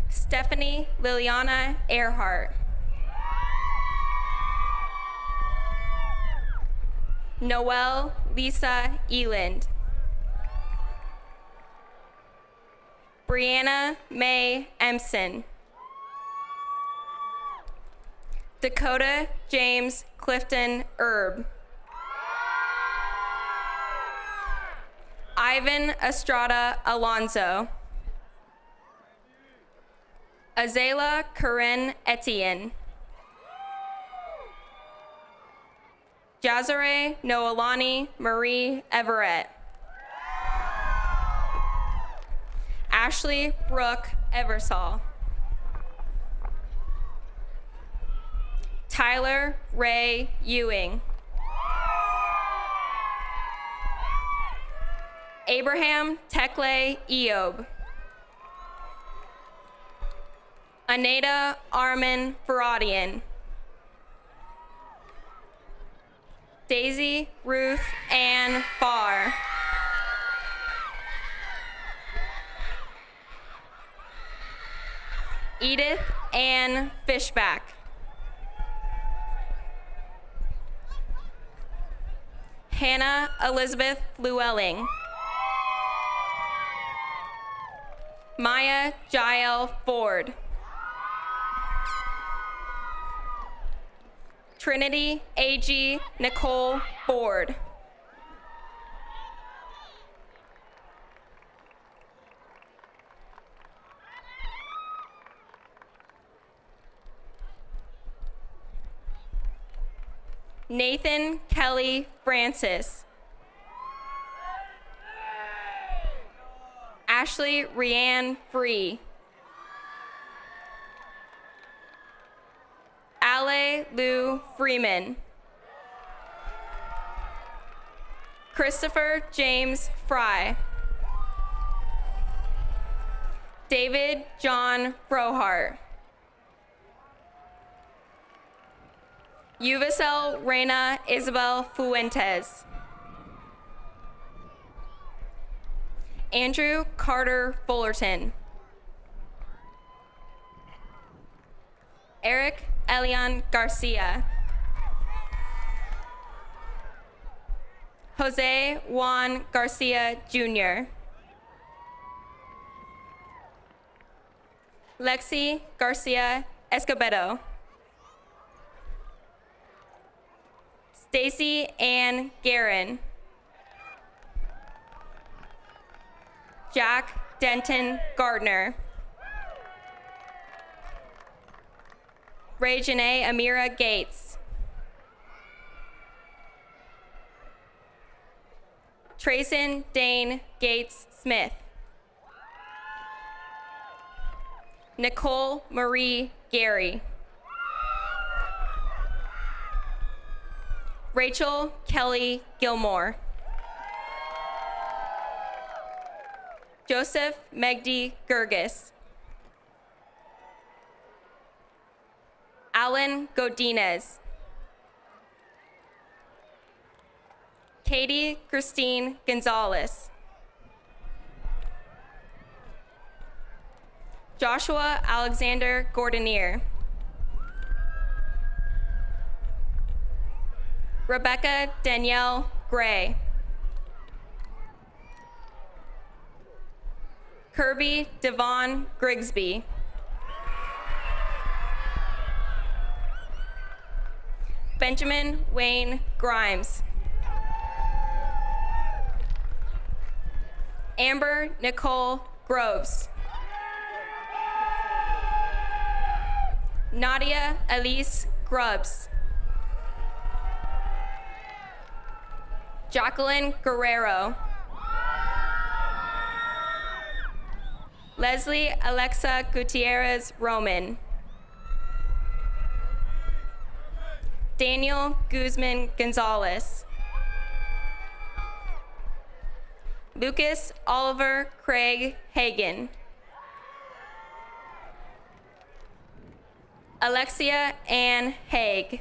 Stephanie Liliana Earhart. Noelle Lisa Eland. Brianna Mae Empson. Dakota James Clifton Erb. Ivan Estrada Alonso. Azela Corinne Etienne. Jazare Noelani Marie Everett. Ashley Brooke Eversall. Tyler Ray Ewing. Abraham Tekle Eob. Aneda Armin Faradian. Daisy Ruth Ann Farr. Edith Ann Fishback. Hannah Elizabeth Llewellyn. Maya Jael Ford. Trinity A.G. Nicole Ford. Nathan Kelly Francis. Ashley Rianne Free. Ale Lou Freeman. Christopher James Fry. David John Frohart. Uvicel Reina Isabel Fuentes. Andrew Carter Fullerton. Eric Elian Garcia. Jose Juan Garcia Jr. Lexi Garcia Escobedo. Stacy Ann Guerin. Jack Denton Gardner. Ray Janae Amira Gates. Trayson Dane Gates Smith. Nicole Marie Gary. Rachel Kelly Gilmore. Joseph Megdi Gergis. Alan Godinez. Katie Christine Gonzalez. Joshua Alexander Gordonier. Rebecca Danielle Gray. Kirby Devon Grigsby. Benjamin Wayne Grimes. Amber Nicole Groves. Nadia Elise Grubbs. Jacqueline Guerrero. Leslie Alexa Gutierrez Roman. Daniel Guzman Gonzalez. Lucas Oliver Craig Hagan. Alexia Ann Haig.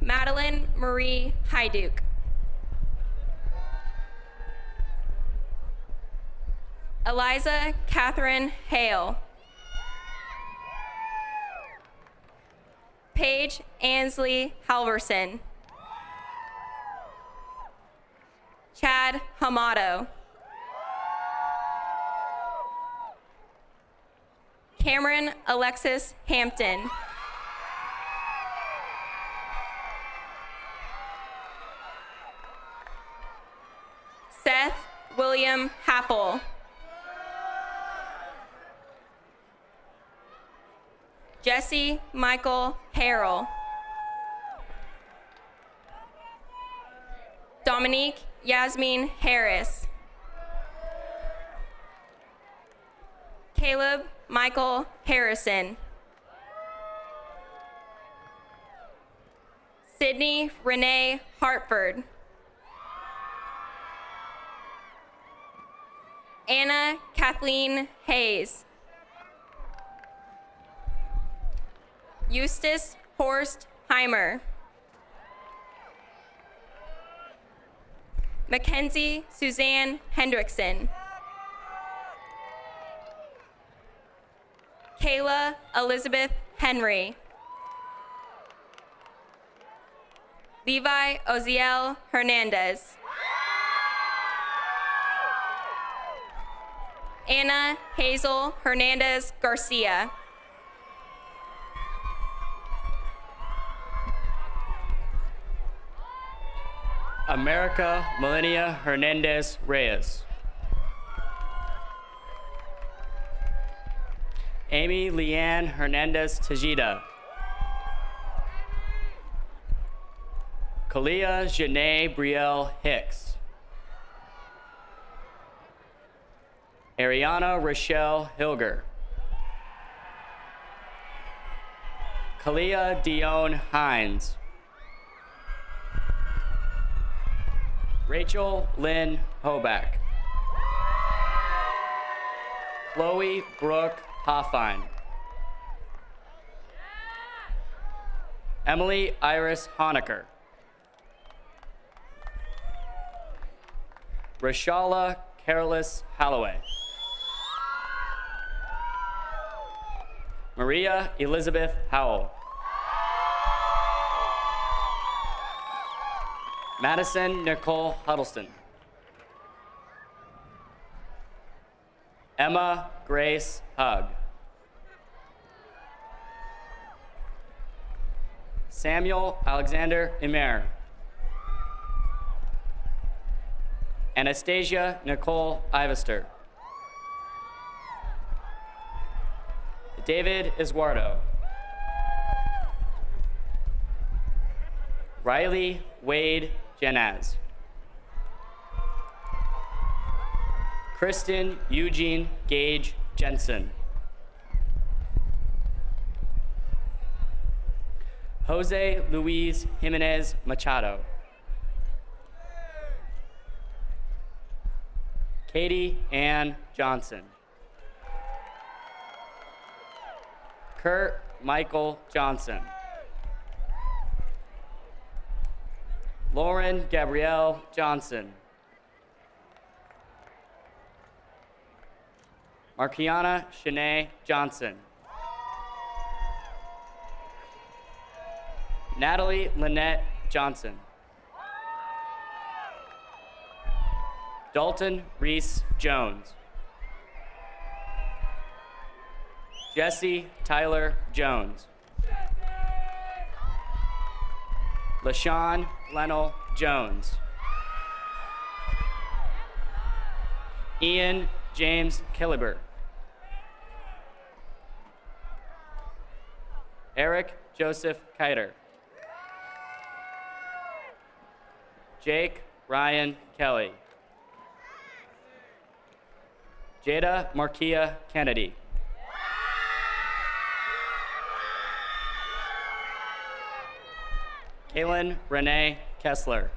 Madeline Marie Hyduke. Eliza Catherine Hale. Paige Ansley Halverson. Chad Hamato. Cameron Alexis Hampton. Seth William Happel. Jesse Michael Harrell. Dominique Yasmin Harris. Caleb Michael Harrison. Sydney Renee Hartford. Anna Kathleen Hayes. Eustace Horst Heimer. Mackenzie Suzanne Hendrickson. Kayla Elizabeth Henry. Levi Oziel Hernandez. Anna Hazel Hernandez Garcia. America Melania Hernandez Reyes. Amy Leanne Hernandez Tejeda. Kalia Janae Brielle Hicks. Ariana Rochelle Hilger. Kalia Dion Hines. Rachel Lynn Hoback. Chloe Brooke Hoffine. Emily Iris Honecker. Rashala Carolus Halloway. Maria Elizabeth Howell. Madison Nicole Huddleston. Emma Grace Hugg. Samuel Alexander Emer. Anastasia Nicole Ivester. David Iswardo. Riley Wade Jenaz. Kristen Eugene Gage Jensen. Jose Luis Jimenez Machado. Katie Ann Johnson. Kurt Michael Johnson. Lauren Gabrielle Johnson. Markiana Shanae Johnson. Natalie Lynette Johnson. Dalton Reese Jones. Jesse Tyler Jones. LaShawn Lennell Jones. Ian James Killiber. Eric Joseph Kiter. Jake Ryan Kelly. Jada Markia Kennedy. Kaylin Renee Kessler.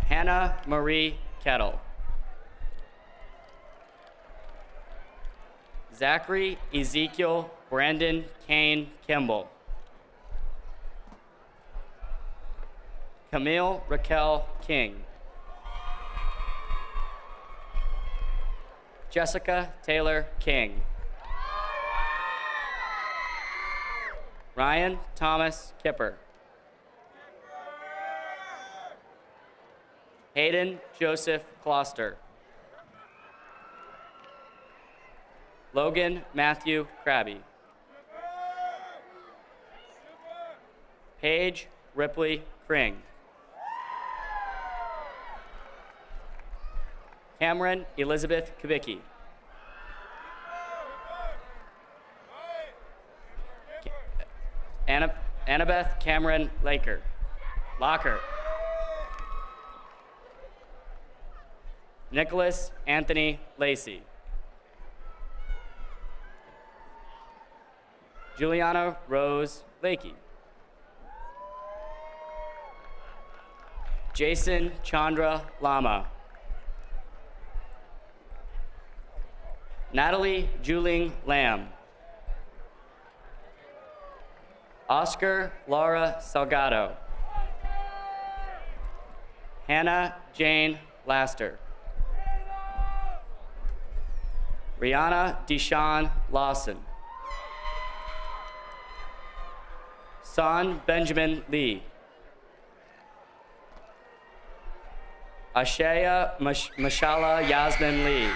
Hannah Hannah Marie Kettle. Zachary Ezekiel Brandon Kane Kimball. Camille Raquel King. Jessica Taylor King. Ryan Thomas Kipper. Hayden Joseph Kloster. Logan Matthew Krabby. Paige Ripley Kring. Cameron Elizabeth Kubicki. Annabeth Cameron Locker. Nicholas Anthony Lacey. Juliana Rose Lakey. Jason Chandra Lama. Natalie Juling Lamb. Oscar Laura Salgado. Hannah Jane Laster. Rihanna Deshawn Lawson. Son Benjamin Lee. Ashaya Mashallah Yasmin Lee.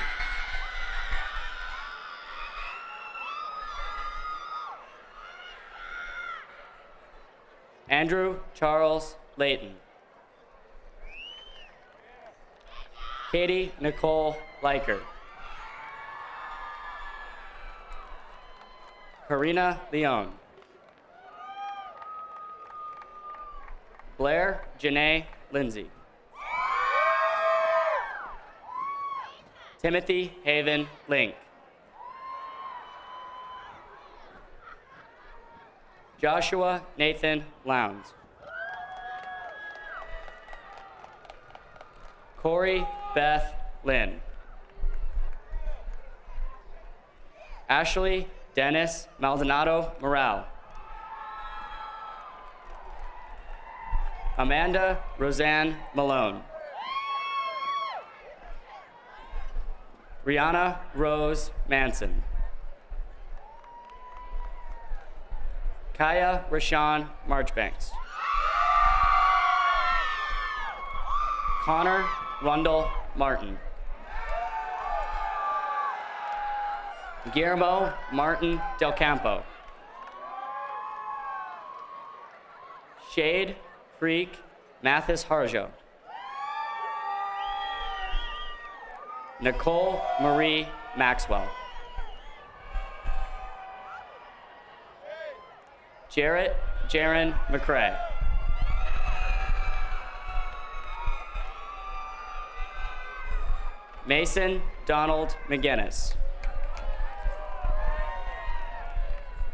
Andrew Charles Layton. Katie Nicole Leiker. Karina Leone. Blair Janae Lindsay. Timothy Haven Link. Joshua Nathan Lowndes. Corey Beth Lynn. Ashley Dennis Maldonado Morale. Amanda Roseanne Malone. Rihanna Rose Manson. Kaya Rashawn Marchbanks. Connor Rundle Martin. Guillermo Martin Del Campo. Shade Creek Mathis Harjo. Nicole Marie Maxwell. Jarrett Jaron McCrae. Mason Donald McGinnis.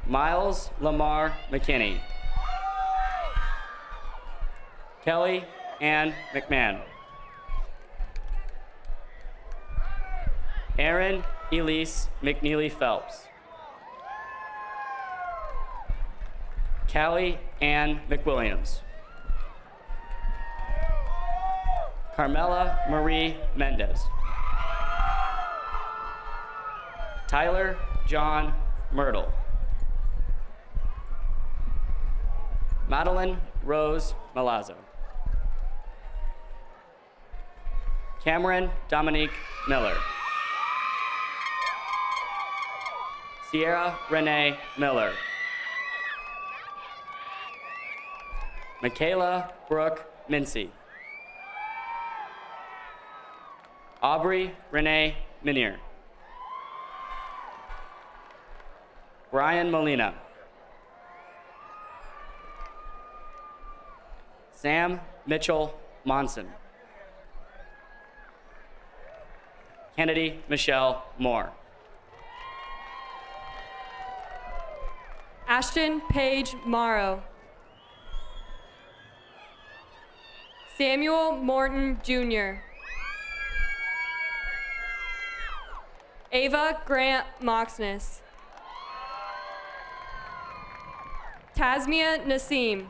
Miles Lamar McKinney. Kelly Ann McMahon. Aaron Elise McNeely Phelps. Callie Ann McWilliams. Carmela Marie Mendez. Tyler John Myrtle. Madeline Rose Malazzo. Cameron Dominique Miller. Sierra Renee Miller. Michaela Brooke Mincy. Aubrey Renee Minier. Brian Molina. Sam Mitchell Monson. Kennedy Michelle Moore. Ashton Paige Morrow. Samuel Morton Jr. Ava Grant Moxness. Tasmia Nassim.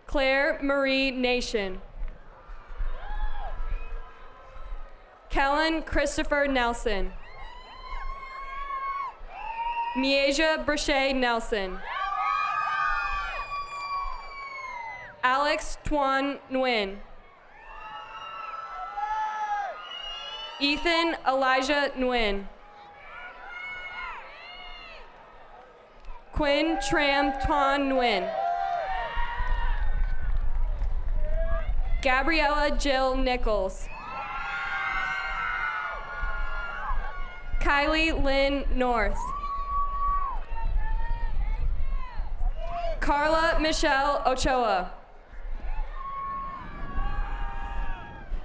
Claire Marie Nation. Kellen Christopher Nelson. Mieja Brachet Nelson. Alex Tuan Nguyen. Ethan Elijah Nguyen. Quinn Tram Tuan Nguyen. Gabriella Jill Nichols. Kylie Lynn North. Carla Michelle Ochoa.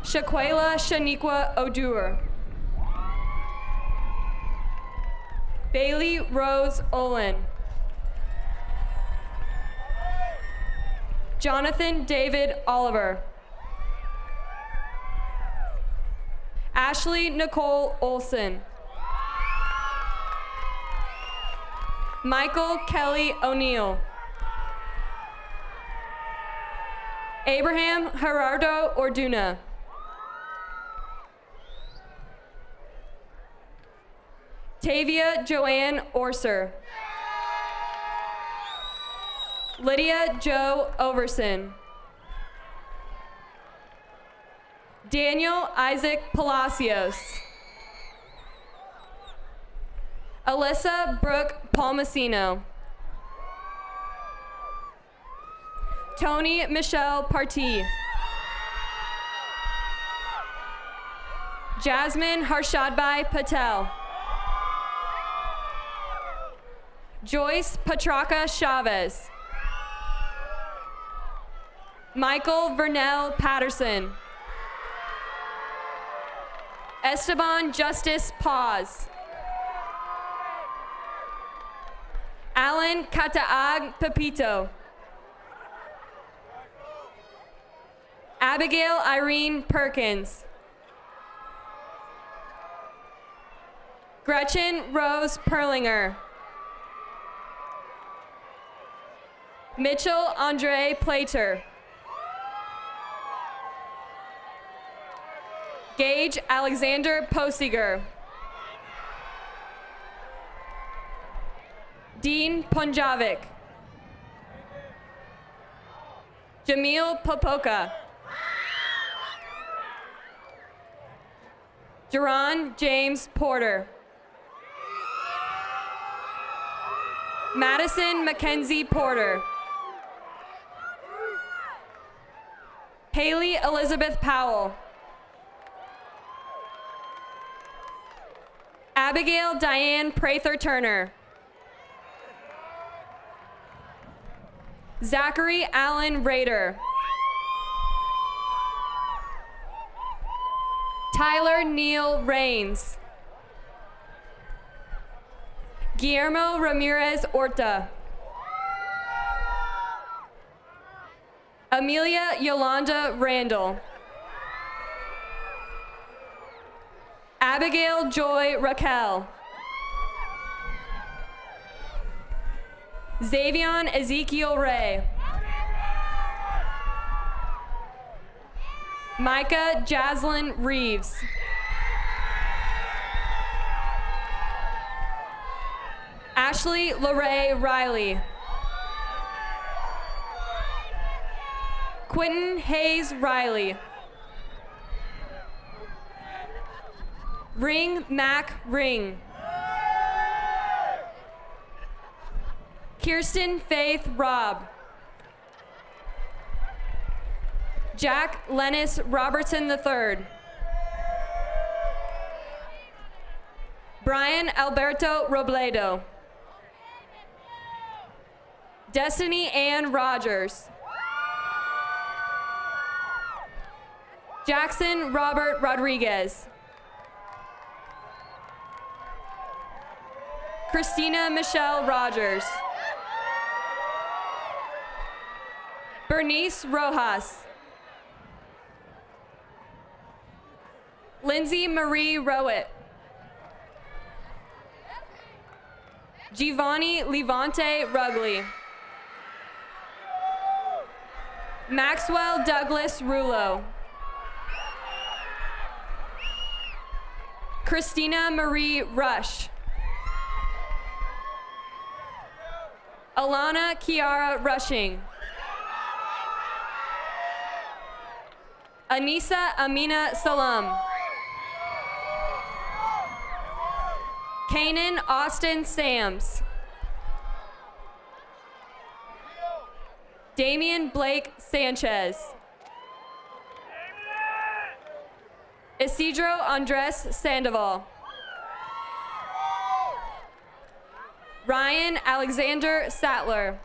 Shaquela Shaniqua Odur. Bailey Rose Olin. Jonathan David Oliver. Ashley Nicole Olson. Michael Kelly O'Neill. Abraham Gerardo Orduna. Tavia Joanne Orser. Lydia Jo Overson. Daniel Isaac Palacios. Alyssa Brooke Palmasino. Tony Michelle Partee. Jasmine Harshadbhai Patel. Joyce Petraka Chavez. Michael Vernell Patterson. Esteban Justice Paz. Alan Kataag Pepito. Abigail Irene Perkins. Gretchen Rose Perlinger. Mitchell Andre Plater. Gage Alexander Posiger. Dean Punjavik. Jamil Popoka. Jerron James Porter. Madison Mackenzie Porter. Haley Elizabeth Powell. Abigail Diane Prather Turner. Zachary Allen Rader. Tyler Neal Rains. Guillermo Ramirez Orta. Amelia Yolanda Randall. Abigail Joy Raquel. Xavion Ezekiel Ray. Micah Jaslyn Reeves. Ashley Larae Riley. Quentin Hayes Riley. Ring Mac Ring. Kirsten Faith Robb. Jack Lennis Robertson III. Brian Alberto Robledo. Destiny Ann Rogers. Jackson Robert Rodriguez. Christina Michelle Rogers. Bernice Rojas. Lindsay Marie Rowett. Giovanni Levante Rugley. Maxwell Douglas Rulo. Christina Marie Rush. Alana Kiara Rushing. Anissa Amina Salam. Kanan Austin Sams. Damian Blake Sanchez. Isidro Andres Sandoval. Ryan Alexander Sattler.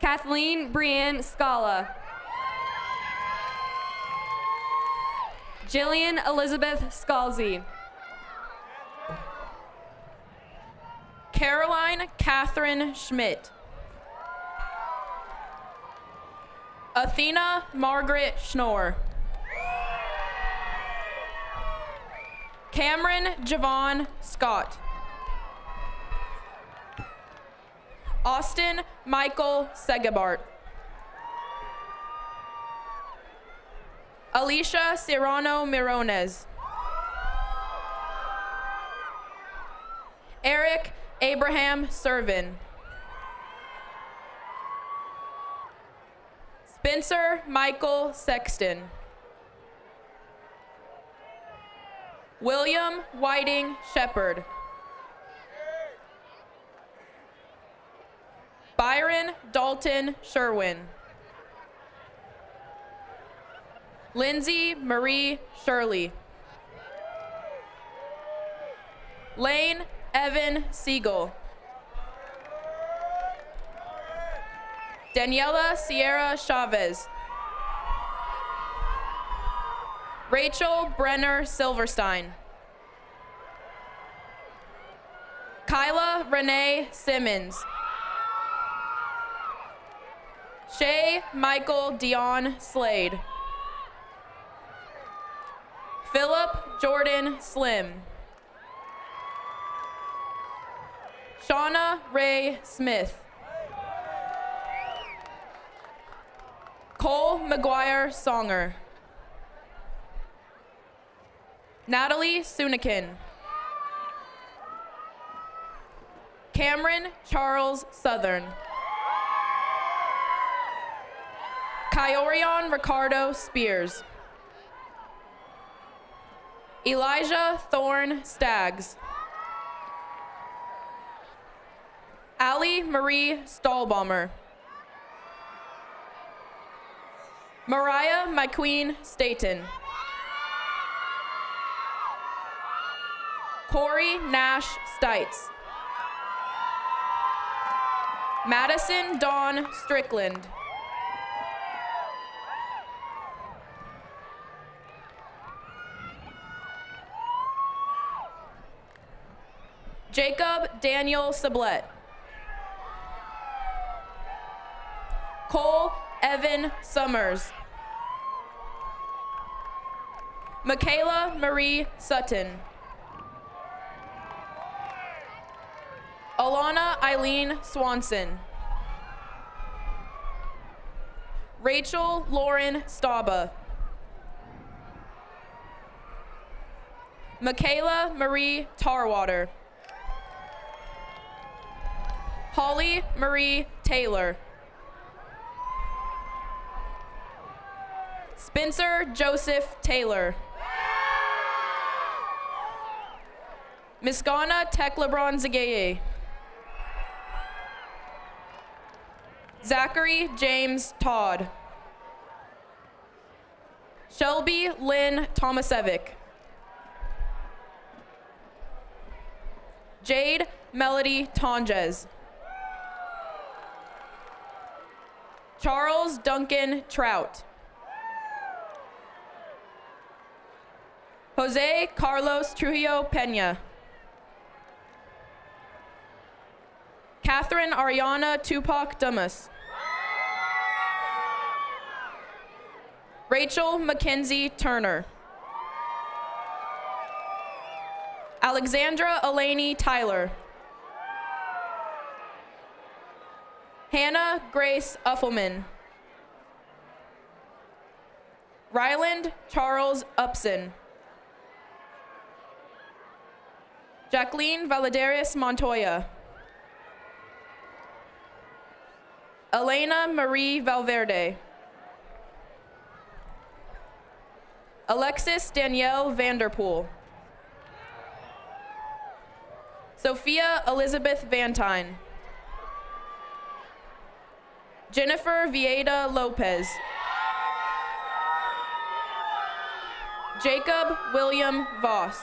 Kathleen Brienne Scala. Jillian Elizabeth Scalzi. Caroline Catherine Schmidt. Athena Margaret Schnorr. Cameron Javon Scott. Austin Michael Segabart. Alicia Serrano Mirones. Eric Abraham Servin. Spencer Michael Sexton. William Whiting Shepard. Byron Dalton Sherwin. Lindsay Marie Shirley. Lane Evan Siegel. Daniela Sierra Chavez. Rachel Brenner Silverstein. Kyla Renee Simmons. Shay Michael Dion Slade. Philip Jordan Slim. Shauna Ray Smith. Cole McGuire Songer. Natalie Sunikin. Cameron Charles Southern. Kyorion Ricardo Spears. Elijah Thorne Staggs. Allie Marie Stahlbaumer. Mariah McQueen Staten. Corey Nash Stites. Madison Dawn Strickland. Jacob Daniel Sablet. Cole Evan Summers. Michaela Marie Sutton. Alana Eileen Swanson. Rachel Lauren Staba. Michaela Marie Tarwater. Holly Marie Taylor. Spencer Joseph Taylor. Miskana Teklebron Zagaye. Zachary James Todd. Shelby Lynn Tomasevic. Jade Melody Tonjes. Charles Duncan Trout. Jose Carlos Trujillo Pena. Catherine Ariana Tupac Dumas. Rachel Mackenzie Turner. Alexandra Elaney Tyler. Hannah Grace Uffelman. Ryland Charles Upson. Jacqueline Valadarius Montoya. Elena Marie Valverde. Alexis Danielle Vanderpool. Sophia Elizabeth Vantine. Jennifer Vieda Lopez. Jacob William Voss.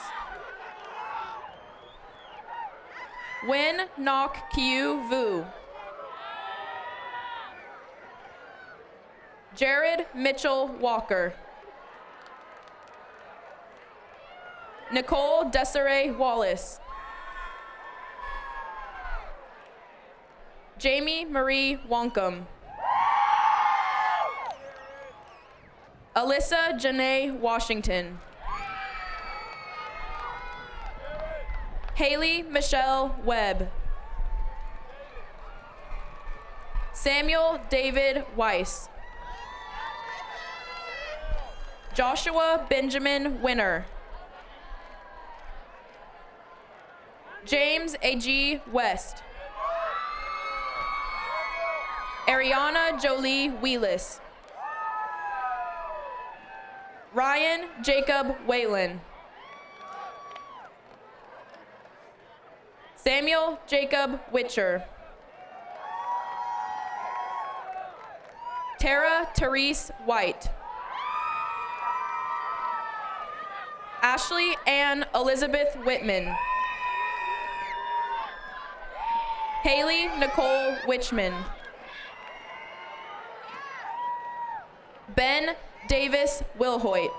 Win Nok Kiu Vu. Jared Mitchell Walker. Nicole Desiree Wallace. Jamie Marie Wonkum. Alyssa Janae Washington. Haley Michelle Webb. Samuel David Weiss. Joshua Benjamin Winner. James A.G. West. Ariana Jolie Wheelis. Ryan Jacob Whalen. Samuel Jacob Witcher. Tara Therese White. Ashley Ann Elizabeth Whitman. Haley Nicole Witchman. Ben Davis Wilhoit.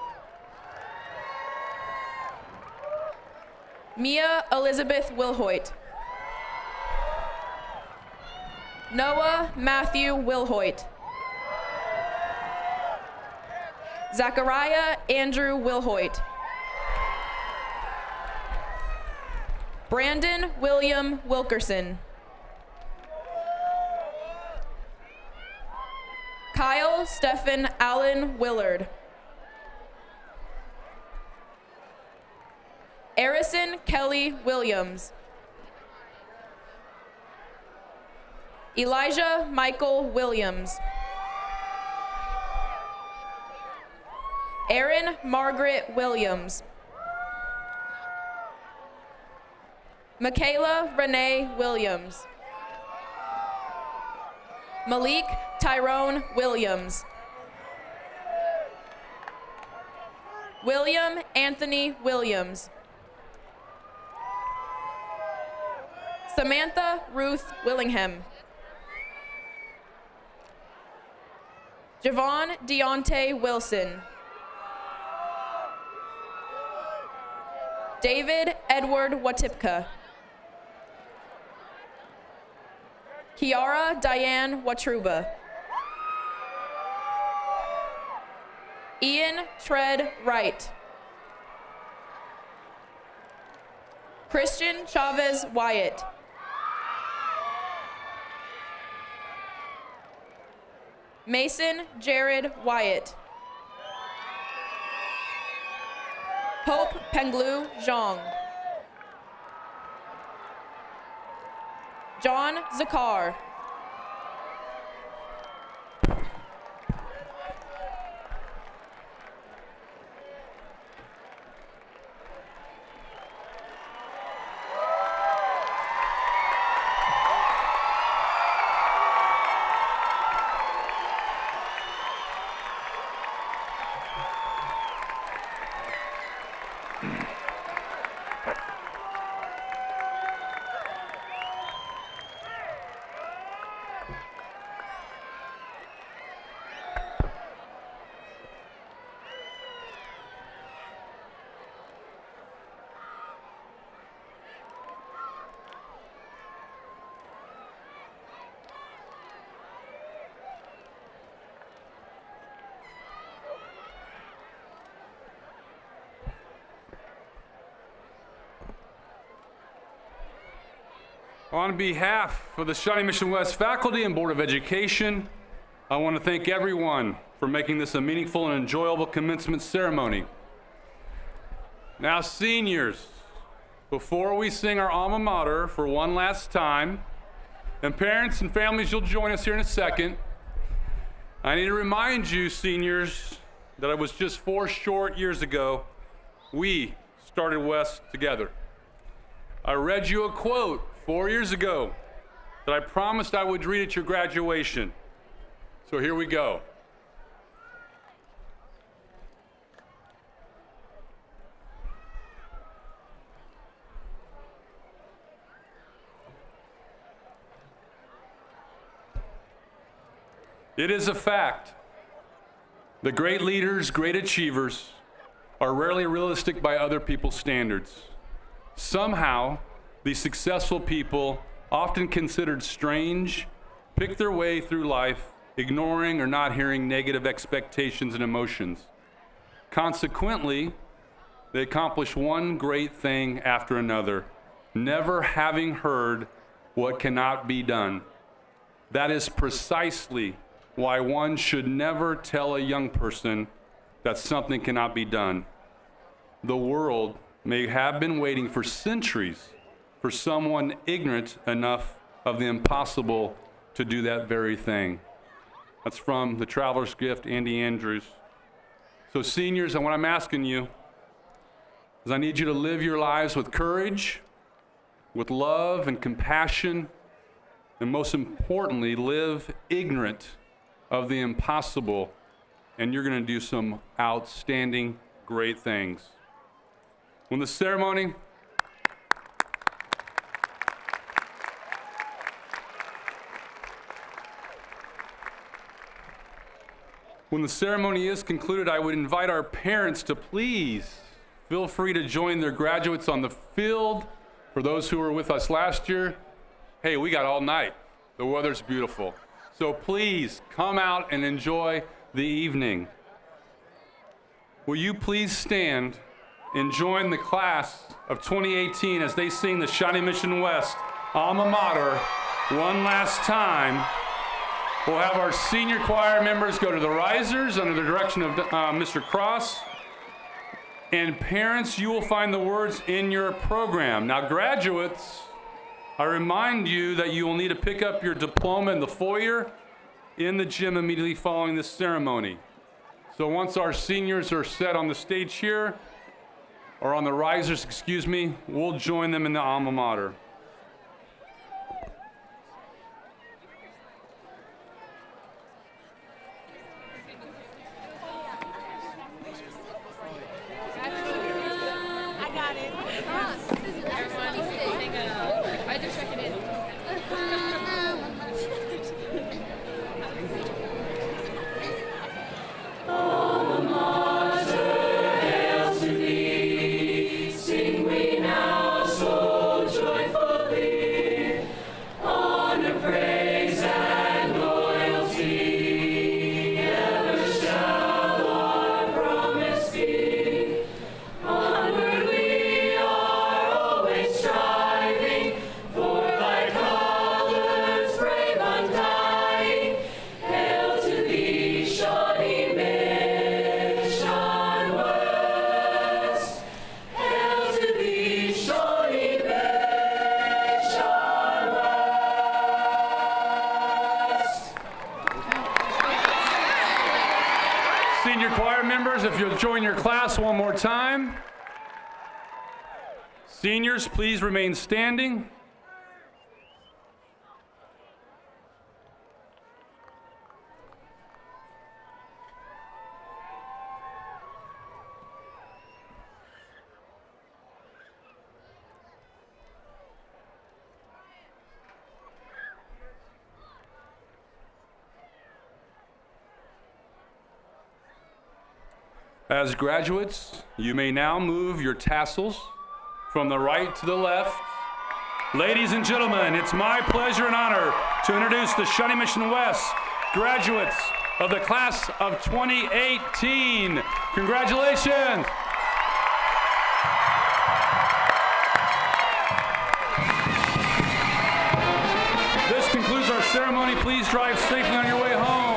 Mia Elizabeth Wilhoit. Noah Matthew Wilhoit. Zachariah Andrew Wilhoit. Brandon William Wilkerson. Kyle Stephen Allen Willard. Arison Kelly Williams. Elijah Michael Williams. Erin Margaret Williams. Michaela Renee Williams. Malik Tyrone Williams. William Anthony Williams. Samantha Ruth Willingham. Javon Deontay Wilson. David Edward Watipka. Kiara Diane Watruba. Ian Tread Wright. Christian Chavez Wyatt. Mason Jared Wyatt. Hope Penglu Zhang. John Zakar. On behalf of the Shawnee Mission West Faculty and Board of Education, I want to thank everyone for making this a meaningful and enjoyable commencement ceremony. Now, seniors, before we sing our alma mater for one last time, and parents and families, you'll join us here in a second, I need to remind you, seniors, that it was just 4 short years ago we started West together. I read you a quote 4 years ago that I promised I would read at your graduation. So here we go. It is a fact that great leaders, great achievers, are rarely realistic by other people's standards. Somehow, these successful people, often considered strange, pick their way through life, ignoring or not hearing negative expectations and emotions. Consequently, they accomplish one great thing after another, never having heard what cannot be done. That is precisely why one should never tell a young person that something cannot be done. The world may have been waiting for centuries for someone ignorant enough of the impossible to do that very thing. That's from The Traveler's Gift, Andy Andrews. So seniors, what I'm asking you is I need you to live your lives with courage, with love and compassion, and most importantly, live ignorant of the impossible, and you're going to do some outstanding, great things. When the ceremony is concluded, I would invite our parents to please feel free to join their graduates on the field. For those who were with us last year, hey, we got all night. The weather's beautiful. So please come out and enjoy the evening. Will you please stand and join the class of 2018 as they sing the Shawnee Mission West alma mater one last time. We'll have our senior choir members go to the risers under the direction of Mr. Cross. And parents, you will find the words in your program. Now, graduates, I remind you that you will need to pick up your diploma in the foyer in the gym immediately following this ceremony. So once our seniors are set on the stage here, or on the risers, we'll join them in the alma mater. Senior choir members, if you'll join your class one more time. Seniors, please remain standing. As graduates, you may now move your tassels from the right to the left. Ladies and gentlemen, it's my pleasure and honor to introduce the Shawnee Mission West graduates of the class of 2018. Congratulations. ceremony. Please drive safely on your way home.